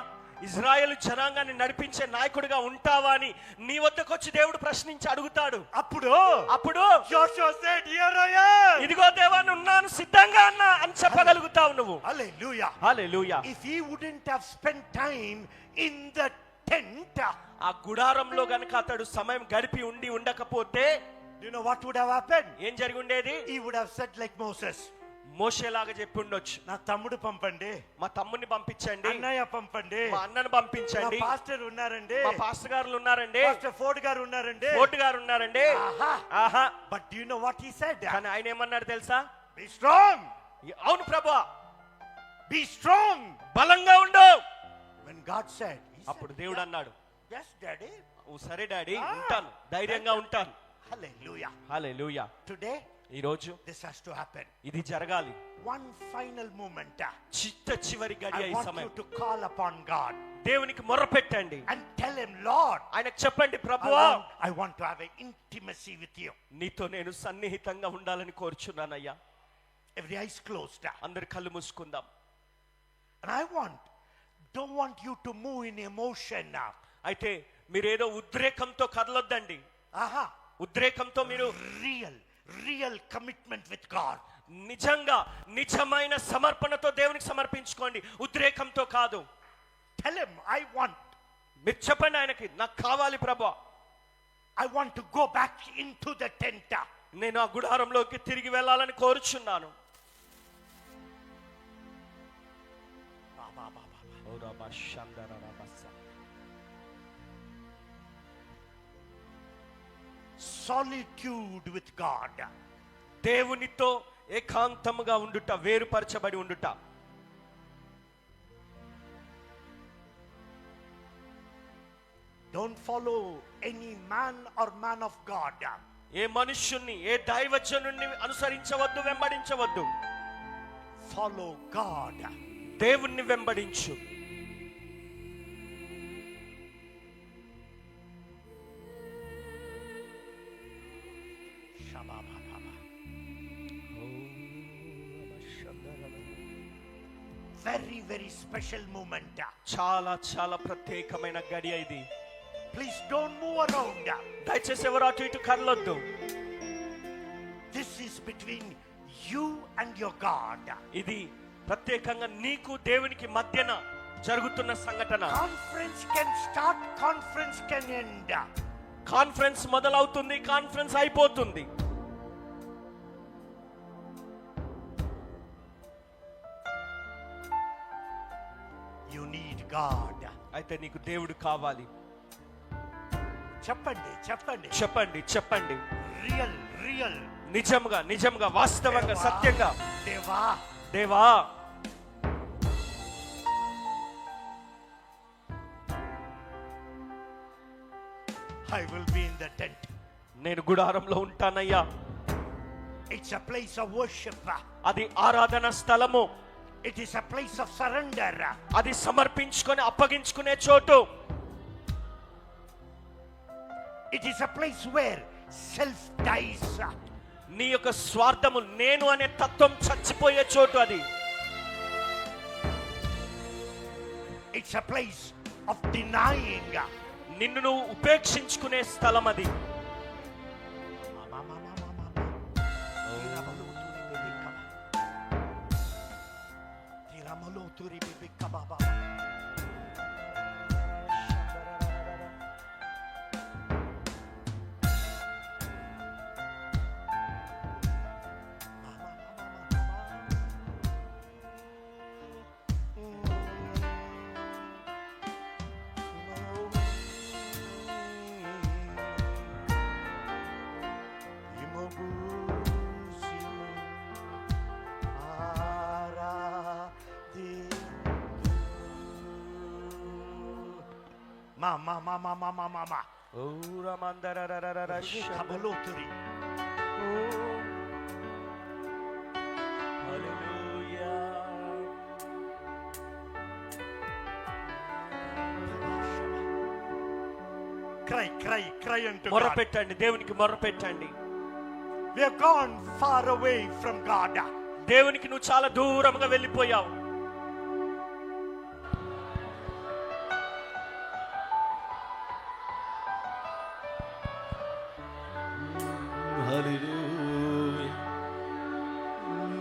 ఇజ్రాయేలు జనాంగాన్ని నడిపించే నాయకుడిగా ఉంటావా అని నీ వద్దకు వచ్చి దేవుడు ప్రశ్నించి అడుగుతాడు. అప్పుడు Joshua said, here I am. ఇదిగో దేవా, ఉన్నాను, సిద్ధంగా అన్నా అని చెప్పగలుగుతావు నువ్వు. Hallelujah. Hallelujah. If he wouldn't have spent time in the tent, ఆ గుడారంలో గనుక అతడు సమయం గడిపి ఉండకపోతే do you know what would have happened? ఏం జరిగి ఉండేది? He would have said like Moses, మోషేలాగా చెప్పి ఉండొచ్చు, నా తమ్ముడు పంపండి, మా తమ్ముడిని పంపించండి, అన్నయ్య పంపండి, మా అన్నను పంపించండి, మా పాస్టర్ ఉన్నారండి, మా పాస్టర్ గారు ఉన్నారండి, పాస్టర్ ఫోర్డ్ గారు ఉన్నారండి, ఫోర్ట్ గారు ఉన్నారండి. ఆహా. But you know what he said? కానీ ఆయన ఏమన్నాడు తెలుసా? Be strong. అవును ప్రభువా, బి స్ట్రాంగ్, బలంగా ఉండు. when God said, అప్పుడు దేవుడు అన్నాడు, yes daddy, ఓ సరే డాడీ, ఉంటాను, ధైర్యంగా ఉంటాను. hallelujah. హల్లెలూయా. Today ఈ రోజు this has to happen. ఇది జరగాలి. One final moment. చివరి గడియ I ఈ want you సమయం. to call upon God దేవునికి మొర్ర పెట్టండి, and tell him, Lord, ఆయనకు చెప్పండి, ప్రభువా I want to have an intimacy with you. నీతో నేను సన్నిహితంగా ఉండాలని కోరుచున్నానయ్యా. Every eyes closed. అందరి కళ్ళు మూసుకుందాం. And I don't want you to move in emotion now. అయితే మీరేదో ఉద్రేకంతో కదలొద్దండి. Aha. ఉద్రేకంతో మీరు real commitment with God. నిజమైన సమర్పణతో దేవునికి సమర్పించుకోండి, ఉద్రేకంతో కాదు. Tell him, I want. మీరు చెప్పండి ఆయనకి, నాకు కావాలి ప్రభువా, I want to go back into the tent. నేను ఆ గుడారంలోకి తిరిగి వెళ్ళాలని కోరుచున్నాను. Solitude with God. దేవునితో ఏకాంతముగా ఉండుట, వేరుపరచబడి ఉండుట. Don't follow any man or man of God. A మనుష్యుణ్ణి, A దైవజనుణ్ణి అనుసరించవద్దు, వెంబడించవద్దు. Follow God. దేవుణ్ణి వెంబడించు. Very special moment. చాలా చాలా ప్రత్యేకమైన గడియ ఇది. Please don't move around. దయచేసి ఎవరు అటు ఇటు కదలొద్దు. This is between you and your God. ఇది ప్రత్యేకంగా నీకు దేవునికి మధ్యన జరుగుతున్న సంఘటన. Conference can start, conference can end. Conference మొదలవుతుంది, కాన్ఫరెన్స్ అయిపోతుంది. You need God. అయితే నీకు దేవుడు కావాలి. చెప్పండి చెప్పండి చెప్పండి చెప్పండి. రియల్ నిజంగా వాస్తవంగా సత్యంగా, దేవా దేవా I will be in the tent. నేను గుడారంలో ఉంటానయ్యా. It's a place of worship. అది ఆరాధన స్థలము. It is a place of surrender. అది సమర్పించుకొని అప్పగించుకునే చోటు. It is a place where self dies. నీ యొక్క స్వార్థము, నేను అనే తత్వం చచ్చిపోయే చోటు అది. It's a place of denying. నిన్ను నువ్వు ఉపేక్షించుకునే స్థలం అది. Mama. ఊరా మందరరరరర Kabaloturi. హల్లెలూయా. Cry unto మొర్ర God. పెట్టండి, దేవునికి మొర్ర పెట్టండి. We have gone far away from God. దేవునికి నువ్వు చాలా దూరంగా వెళ్ళిపోయావు.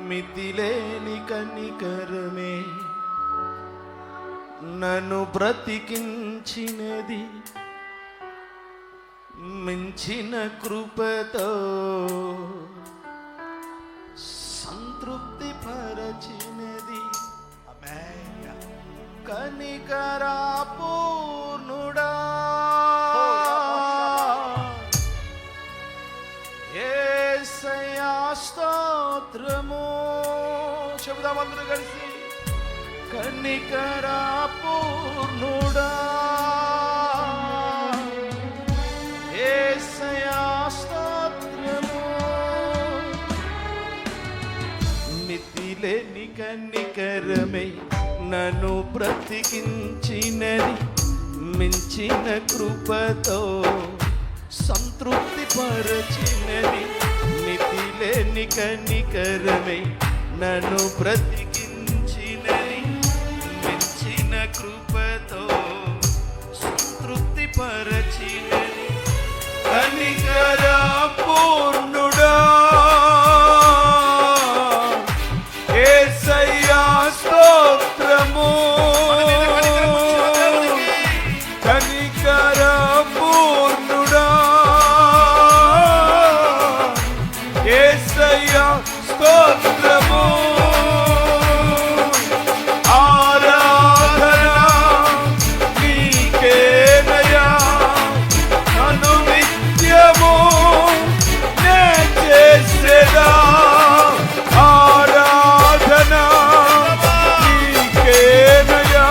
మితిలేని కనికరమే నన్ను బ్రతికించినది, మించిన కృపతో సంతృప్తి పరచినది. Amen. కనికరా పూర్ణుడా యేసయ్యా స్తోత్రము. చెబుదాం అందరూ కలిసి. కనికరా పూర్ణుడా యేసయ్యా స్తోత్రము. మితిలేని కనికరమై నన్ను బ్రతికించినది, మించిన కృపతో సంతృప్తి పరచినది. మితిలేని కనికరమై నన్ను బ్రతికించినది, మించిన కృపతో సంతృప్తి పరచినది. కనికరా పూర్ణుడా యేసయ్యా స్తోత్రము. కనికరా పూర్ణుడా యేసయ్యా స్తోత్రము. ఆరాధన నీకేనయ్యా, నన్ను నిత్యము నే చేసేదా. ఆరాధన నీకేనయ్యా,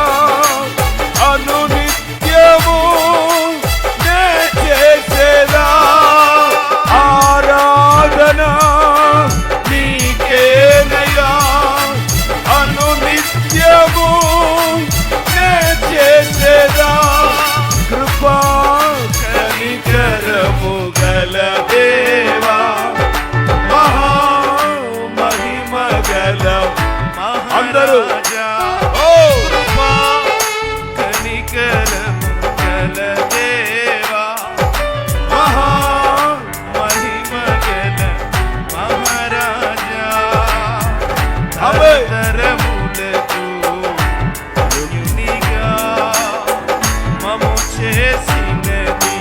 అనునిత్యము నే చేసేదా. ఆరాధన నీకేనయ్యా, అనునిత్యము నే చేసేదా. కృపా కనికరము గల దేవా, మహా మహిమ గల అందరూ ఓ కృపా కనికరము గల దేవా, మహా మహిమ గల మహారాజా. తరతరములకు యునిగా మము చేసినది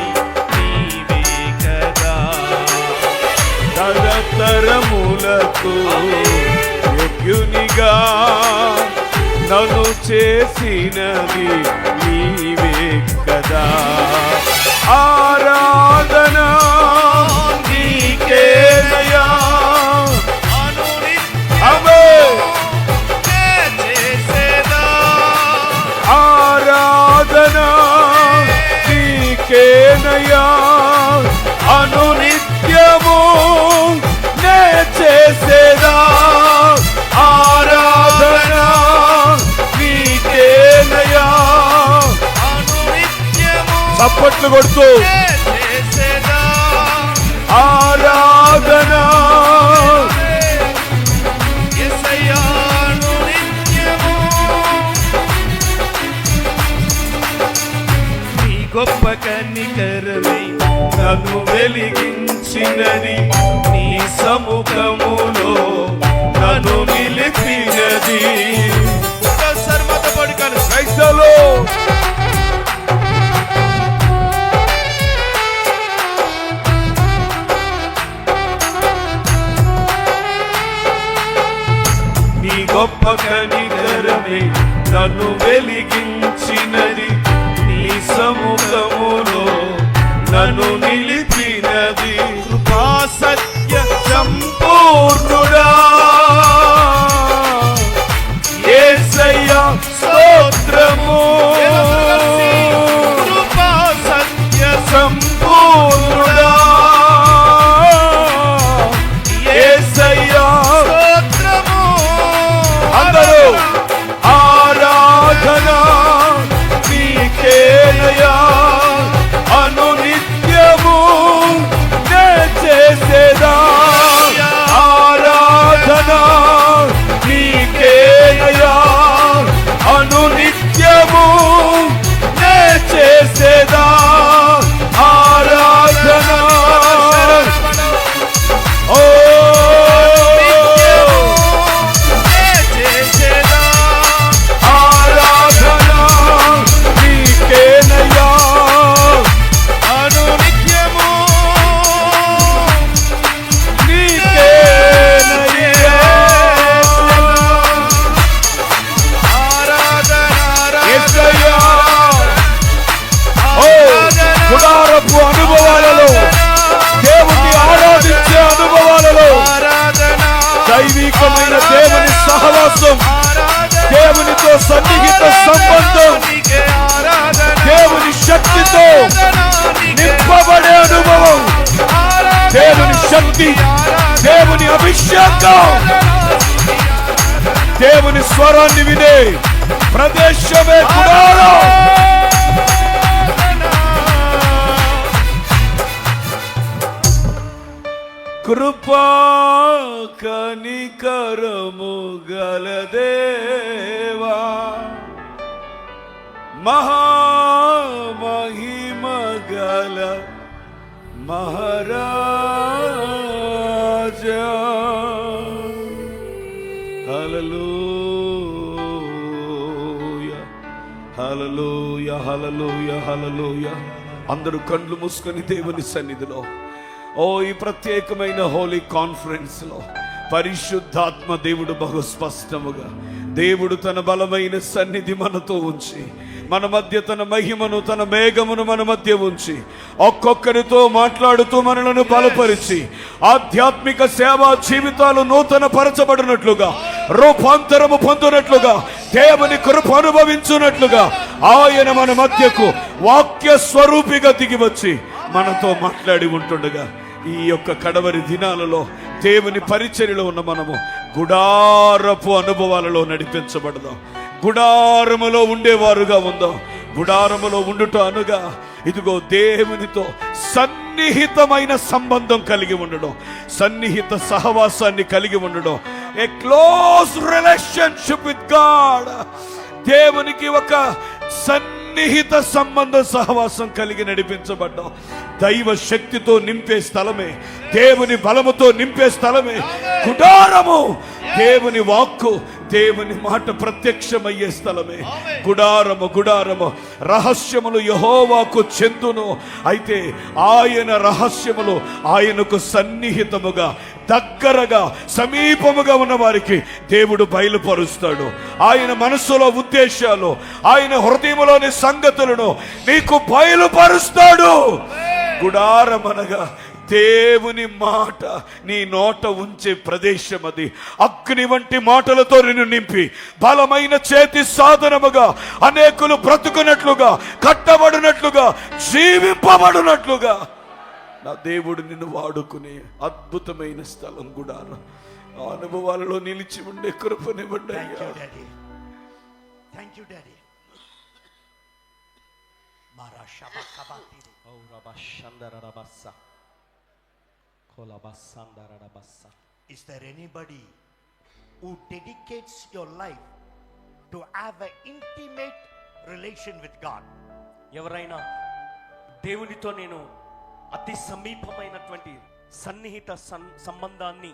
నీవే కదా. తరతరములకు యోగ్యునిగా నన్ను చేసినది నీవే కదా. ఆరాధన నీకేనయ్యా, ఆరాధన నీకేనయ్యా, అనునిత్యము నే చేసేదా. ఆరాధన నీకేనయ్యా, చప్పట్లు కొడుతూ ఆరాధన నీ గొప్ప కనికరమై నన్ను వెలిగించినది, నీ సముఖములో నన్ను నిలిపినది. సర్వత పడుకను క్రైస్తవులు నీ గొప్ప కనికరమే నన్ను వెలిగించినది, నీ సముఖములో నన్ను నిలిపినది. కృపా సత్య సంపూర్ణుడా యేసయ్యా స్తోత్రము. కృపా సత్య సంపూర్ణుడా యేసయ్యా స్తోత్రము. అందరూ ఆరాధన నీకేనయ్యా, అనునిత్యము నే చేసేదా. సన్నిహిత సంబంధం, దేవుని శక్తితో నింపబడే అనుభవం, దేవుని శక్తి, దేవుని అభిషేకం, దేవుని స్వరాన్ని వినే ప్రదేశమే గుడారం. కృపా కనికరము గల దేవా, మహామహిమ గల మహారాజా. హల్లెలూయా హల్లెలూయా హల్లెలూయా హల్లెలూయా. అందరూ కళ్ళు మూసుకొని దేవుని సన్నిధిలో, ఓ ఈ ప్రత్యేకమైన హోలీ కాన్ఫరెన్స్ లో పరిశుద్ధాత్మ దేవుడు బహు స్పష్టముగా, దేవుడు తన బలమైన సన్నిధి మనతో ఉంచి, మన మధ్య తన మహిమను, తన మేఘమును మన మధ్య ఉంచి, ఒక్కొక్కరితో మాట్లాడుతూ మనలను బలపరిచి, ఆధ్యాత్మిక సేవా జీవితాలు నూతన పరచబడినట్లుగా, రూపాంతరము పొందినట్లుగా, దేవుని కృప అనుభవించున్నట్లుగా ఆయన మన మధ్యకు వాక్య స్వరూపిగా దిగి వచ్చి మనతో మాట్లాడి ఉంటుండగా, ఈ యొక్క కడవరి దినాలలో దేవుని పరిచర్యలో ఉన్న మనము గుడారపు అనుభవాలలో నడిపించబడదాం. గుడారములో ఉండేవారుగా ఉందాం. గుడారములో ఉండుట అనుగా ఇదిగో దేవునితో సన్నిహితమైన సంబంధం కలిగి ఉండడం, సన్నిహిత సహవాసాన్ని కలిగి ఉండడం, ఏ క్లోజ్ రిలేషన్షిప్ విత్ గాడ్. దేవునికి ఒక సన్నిహిత సంబంధ సహవాసం కలిగి నడిపించబడ్డాం. దైవ శక్తితో నింపే స్థలమే, దేవుని బలముతో నింపే స్థలమే గుడారము. దేవుని వాక్కు, దేవుని మాట ప్రత్యక్షమయ్యే స్థలమే గుడారము. గుడారము రహస్యములు యెహోవాకు చెందును. అయితే ఆయన రహస్యములు ఆయనకు సన్నిహితముగా, దగ్గరగా, సమీపముగా ఉన్న వారికి దేవుడు బయలుపరుస్తాడు. ఆయన మనసులో ఉద్దేశాలు, ఆయన హృదయంలోని సంగతులను నీకు బయలుపరుస్తాడు. గుడారమనగా దేవుని మాట నీ నోట ఉంచే ప్రదేశం అది. అగ్ని వంటి మాటలతో నిన్ను నింపి బలమైన చేతి సాధనముగా అనేకులు బ్రతుకున్నట్లుగా, కట్టబడినట్లుగా, జీవింపబడినట్లుగా నా దేవుడు నిన్ను వాడుకునే అద్భుతమైన స్థలం గుడారం. ఆ అనుభవాలలో నిలిచి ఉండే కృపనివ్వండి అయ్యా. Thank you, Daddy. Is there anybody who dedicates your life to have an intimate relation with God? ఎవరైనా దేవునితో నేను అతి సమీపమైనటువంటి సన్నిహిత సంబంధాన్ని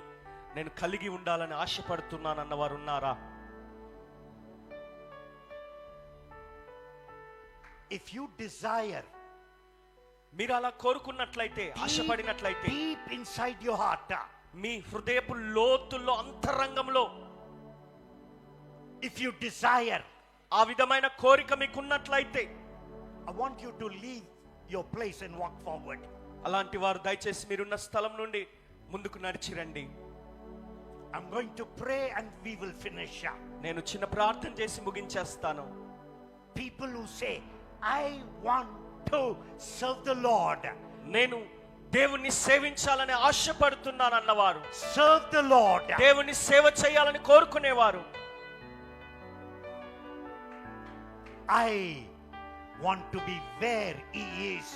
నేను కలిగి ఉండాలని ఆశపడుతున్నానన్న వారు ఉన్నారా? If you desire, మీరు అలా కోరుకున్నట్లయితే, ఆశపడినట్లయితే, deep inside your heart, మీ హృదయపు లోతుల్లో, అంతరంగంలో, if you desire, ఆ విధమైన కోరిక మీకున్నట్లయితే, I want you to leave your place and walk forward. అలాంటి వారు దయచేసి మీరున్న స్థలం నుండి ముందుకు నడిచి రండి. I'm going to pray and we will finish. నేను చిన్న ప్రార్థన చేసి ముగించేస్తాను. People who say, I want to serve the Lord. నేను దేవుణ్ణి సేవించాలని ఆశపడుతున్నాను అన్నవారు, serve the Lord, దేవుని సేవ చేయాలని కోరుకునేవారు, I want to be where he is,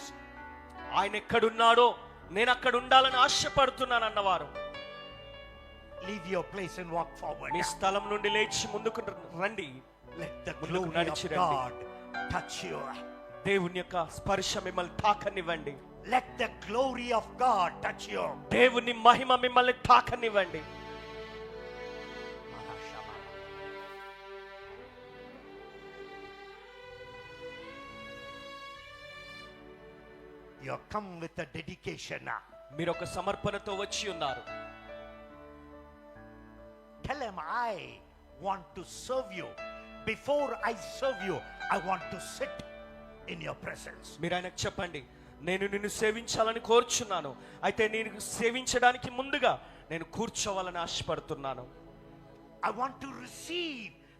ఆయన ఎక్కడున్నాడో నేను అక్కడ ఉండాలని ఆశపడుతున్నాను అన్నవారు, leave your place and walk forward. మీ స్థలం నుండి లేచి ముందుకు రండి. Let the glory of God touch you. దేవుని యొక్క స్పర్శ మిమ్మల్ని తాకనివ్వండి. Let the glory of God touch you. దేవుని మహిమ మిమ్మల్ని తాకనివ్వండి. You have come with a dedication. మీరు ఒక సమర్పణతో వచ్చి ఉన్నారు. Tell him, I want to serve you. Before I serve you, I want to sit in your presence. మీరు ఆయనకు చెప్పండి, నేను నిన్ను సేవించాలని కోరుచున్నాను, అయితే నేను సేవించడానికి ముందుగా నేను కూర్చోవాలని ఆశపడుతున్నాను. I want to receive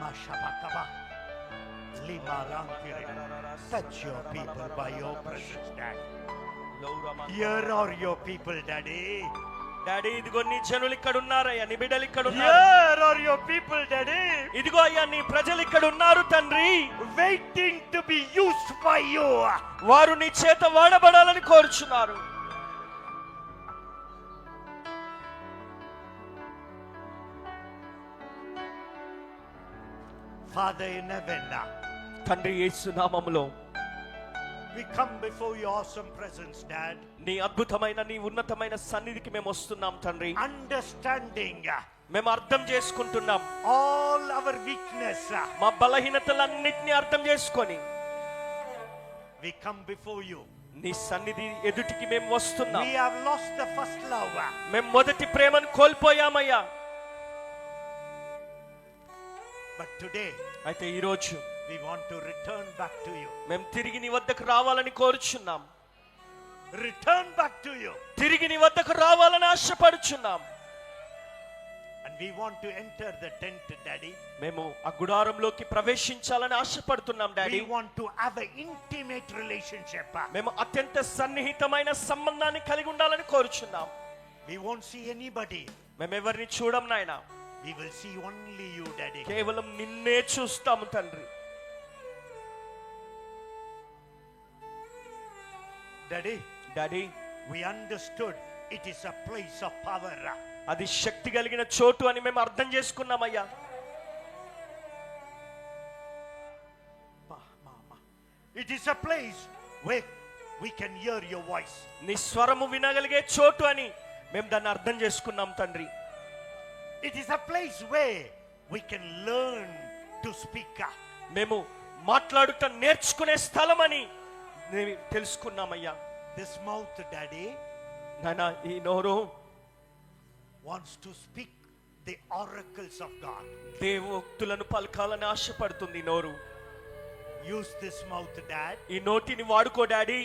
Mashabakaba. Limarangkiri. Touch your people by your presence, Dad. Here are your people, Daddy. Daddy ఇదిగో నీ జనులు ఇక్కడ ఉన్నారయ్యా, నీ బిడ్డలు ఇక్కడ ఉన్నారు. Here are your people, Daddy. ఇదిగో అయ్యా నీ ప్రజలు ఇక్కడ ఉన్నారు తండ్రి, Waiting to be used by you. వారు నీ చేత వాడబడాలని కోరుచున్నారు. Father in heaven, తండ్రి యేసు నామములో we come before your awesome presence, Dad. నీ అద్భుతమైన నీ ఉన్నతమైన సన్నిధికి మేము వస్తున్నాం తండ్రి. Understanding మేము అర్థం చేసుకుంటున్నాం all our weakness. మా బలహీనతలన్నిటిని అర్థం చేసుకొని We come before you. నీ సన్నిధి ఎదుటికి మేము వస్తున్నాం. We have lost the first love. మేము మొదటి ప్రేమను కోల్పోయామయ్యా. But today, అయితే ఈ రోజు we want to return back to you. మేము తిరిగి నీ వద్దకు రావాలని కోరుచున్నాం. Return back to you. తిరిగి నీ వద్దకు రావాలని ఆశపడుచున్నాం. And we want to enter the tent, Daddy. మేము ఆ గుడారంలోకి ప్రవేశించాలని ఆశపడుతున్నాం daddy. We want to have an intimate relationship. మేము అత్యంత సన్నిహితమైన సంబంధాన్ని కలిగి ఉండాలని కోరుచున్నాం. We won't see anybody. మేము ఎవరిని చూడం నాయనా, We will see only you, Daddy. కేవలం నిన్నే చూస్తాము తండ్రి. Daddy, daddy we understood it is a place of power. అది శక్తి కలిగిన చోటు అని మేము అర్థం చేసుకున్నామయ్యా. It is a place where we can hear your voice. నీ స్వరము వినగలిగే చోటు అని మేము దాన్ని అర్థం చేసుకున్నాం తండ్రి. It is a place where we can learn to speak. మేము మాట్లాడుట నేర్చుకునే స్థలం అని తెలుసుకున్నామయ్యా. This mouth, Daddy, నాయనా ఈ నోరు wants to speak the oracles of God. దేవోక్తులను పలకాలని ఆశపడుతుంది నోరు. Use this mouth, Dad. ఈ నోటిని వాడుకో daddy.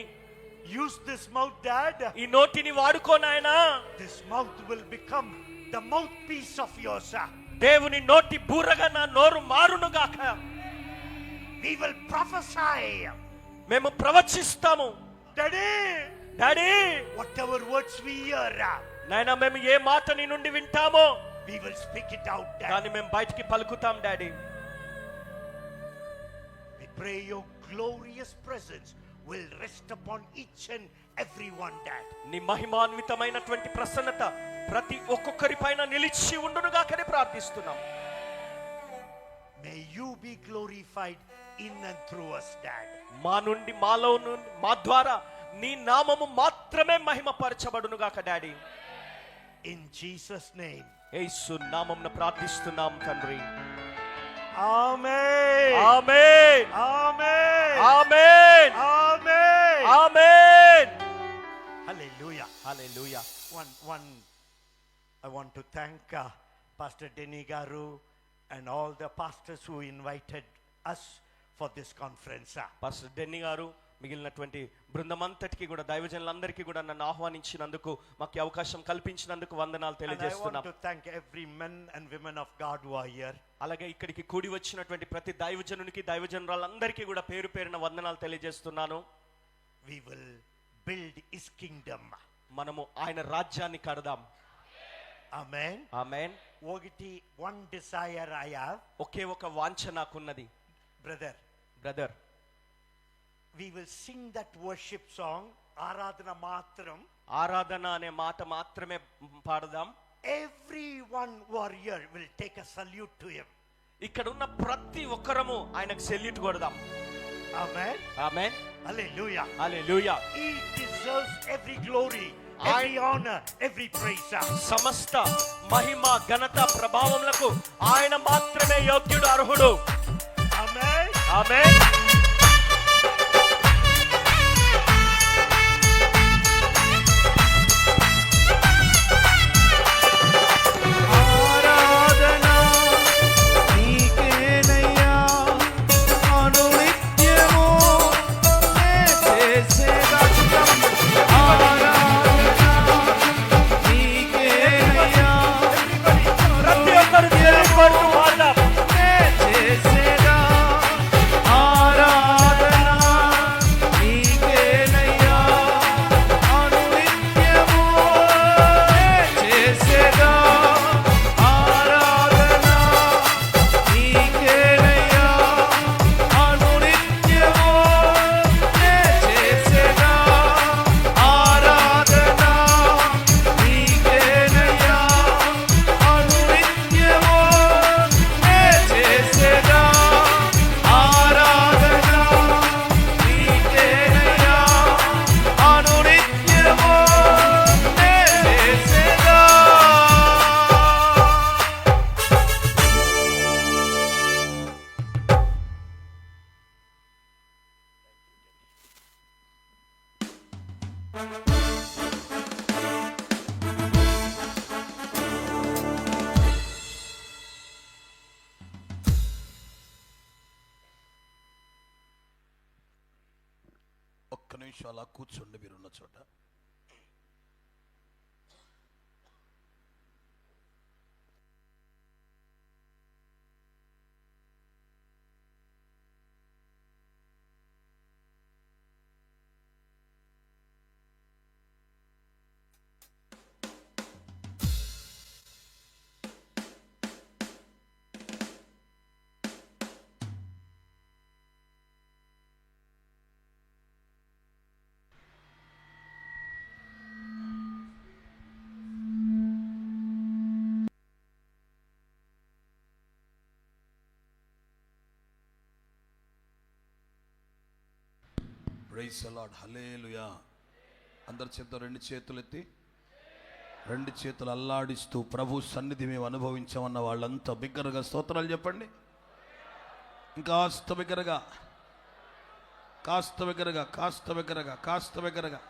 Use this mouth, Dad. ఈ నోటిని వాడుకో నాయనా. This mouth will become the mouthpiece of yours. దేవుని నోటి బూరగా నా నోరు మారునుగాక. We will prophesy. మేము ప్రవచిస్తాము Daddy, daddy. whatever words we hear, నాయనా మేము ఏ మాట నీ నుండి వింటామో we will speak it out, Dad. దాన్ని మేము బయటికి పలుకుతాం daddy. We pray your glorious presence will rest upon each and every one, Dad. నీ మహిమాన్వితమైనటువంటి ప్రసన్నత ప్రతి ఒక్కొక్కరి పైన నిలిచి ఉండునుగాకని ప్రార్థిస్తున్నాం. May you be glorified in and through us, Dad. మా నుండి మాలో నుండి మా ద్వారా నీ నామము మాత్రమే మహిమపరచబడునుగాక డాడీ. In Jesus' name. యేసు నామమున ప్రార్థిస్తున్నాం తండ్రి. Amen. Amen. Amen. Amen. Amen. Amen. Hallelujah. Hallelujah. One, I want to thank Pastor Denny Garu and all the pastors who invited us for this conference. Pastor డెన్నీ గారు మిగిలినటువంటి బృందమంతటికి కూడా దైవజనులందరికీ కూడా నన్ను ఆహ్వానించినందుకు, మాకు ఈ అవకాశం కల్పించినందుకు వందనాలు And I want తెలియజేస్తున్నాం. to thank every men and women of God who are here. అలాగే ఇక్కడికి కూడి వచ్చినటువంటి ప్రతి దైవజనునికి, దైవజనురాలందరికీ కూడా పేరు పేరున వందనాలు తెలియజేస్తున్నాను. We will build his kingdom. మనము ఆయన రాజ్యాన్ని కడదాం. Amen. Amen. One desire I have, ఒకే ఒక వాంఛ నాకున్నది. brother. We will sing that worship song, Aradhana Matram. ఆరాధన అనే మాట మాత్రమే పాడదాం. Everyone who are here will take a salute to him. ఇక్కడ ఉన్న ప్రతి ఒక్కరము ఆయనకు సెల్యూట్ కొడదాం. Amen. Amen. Hallelujah. Hallelujah. He deserves every glory, every honor, every praise. సమస్త మహిమ, ఘనత, ప్రభావములకు ఆయన మాత్రమే యోగ్యుడు, అర్హుడు. Amen. ఆమేన్. ఆరాధనా నీకేనయ్యా, అనునిత్యము నే చేసేదా. ఆరాధనా నీకేనయ్యా, ప్రతి ఒక్కరు తెలుగుపడుతూ పాడదాం. నే చేసేదా. ఆరాధనా నీకేనయ్యా, అనునిత్యము నే చేసేదా. ఆరాధనా నీకేనయ్యా, అనునిత్యము నే చేసేదా. ఆరాధనా నీకేనయ్యా, అనునిత్యము నే చేసేదా. ఆరాధనా నీకేనయ్యా, అనునిత్యము నే చేసేదా. ఒక్క నిమిషం అలా కూర్చోండి మీరున్న చోట. Praise the Lord. హల్లెలూయా. అందరి చేత రెండు చేతులు ఎత్తి, రెండు చేతులు అల్లాడిస్తూ ప్రభు సన్నిధి మేము అనుభవించామన్న వాళ్ళంతా బిగ్గరగా స్తోత్రాలు చెప్పండి. ఇంకాస్త బిగ్గరగా, కాస్త బిగ్గరగా, కాస్త బిగ్గరగా, కాస్త బిగ్గరగా.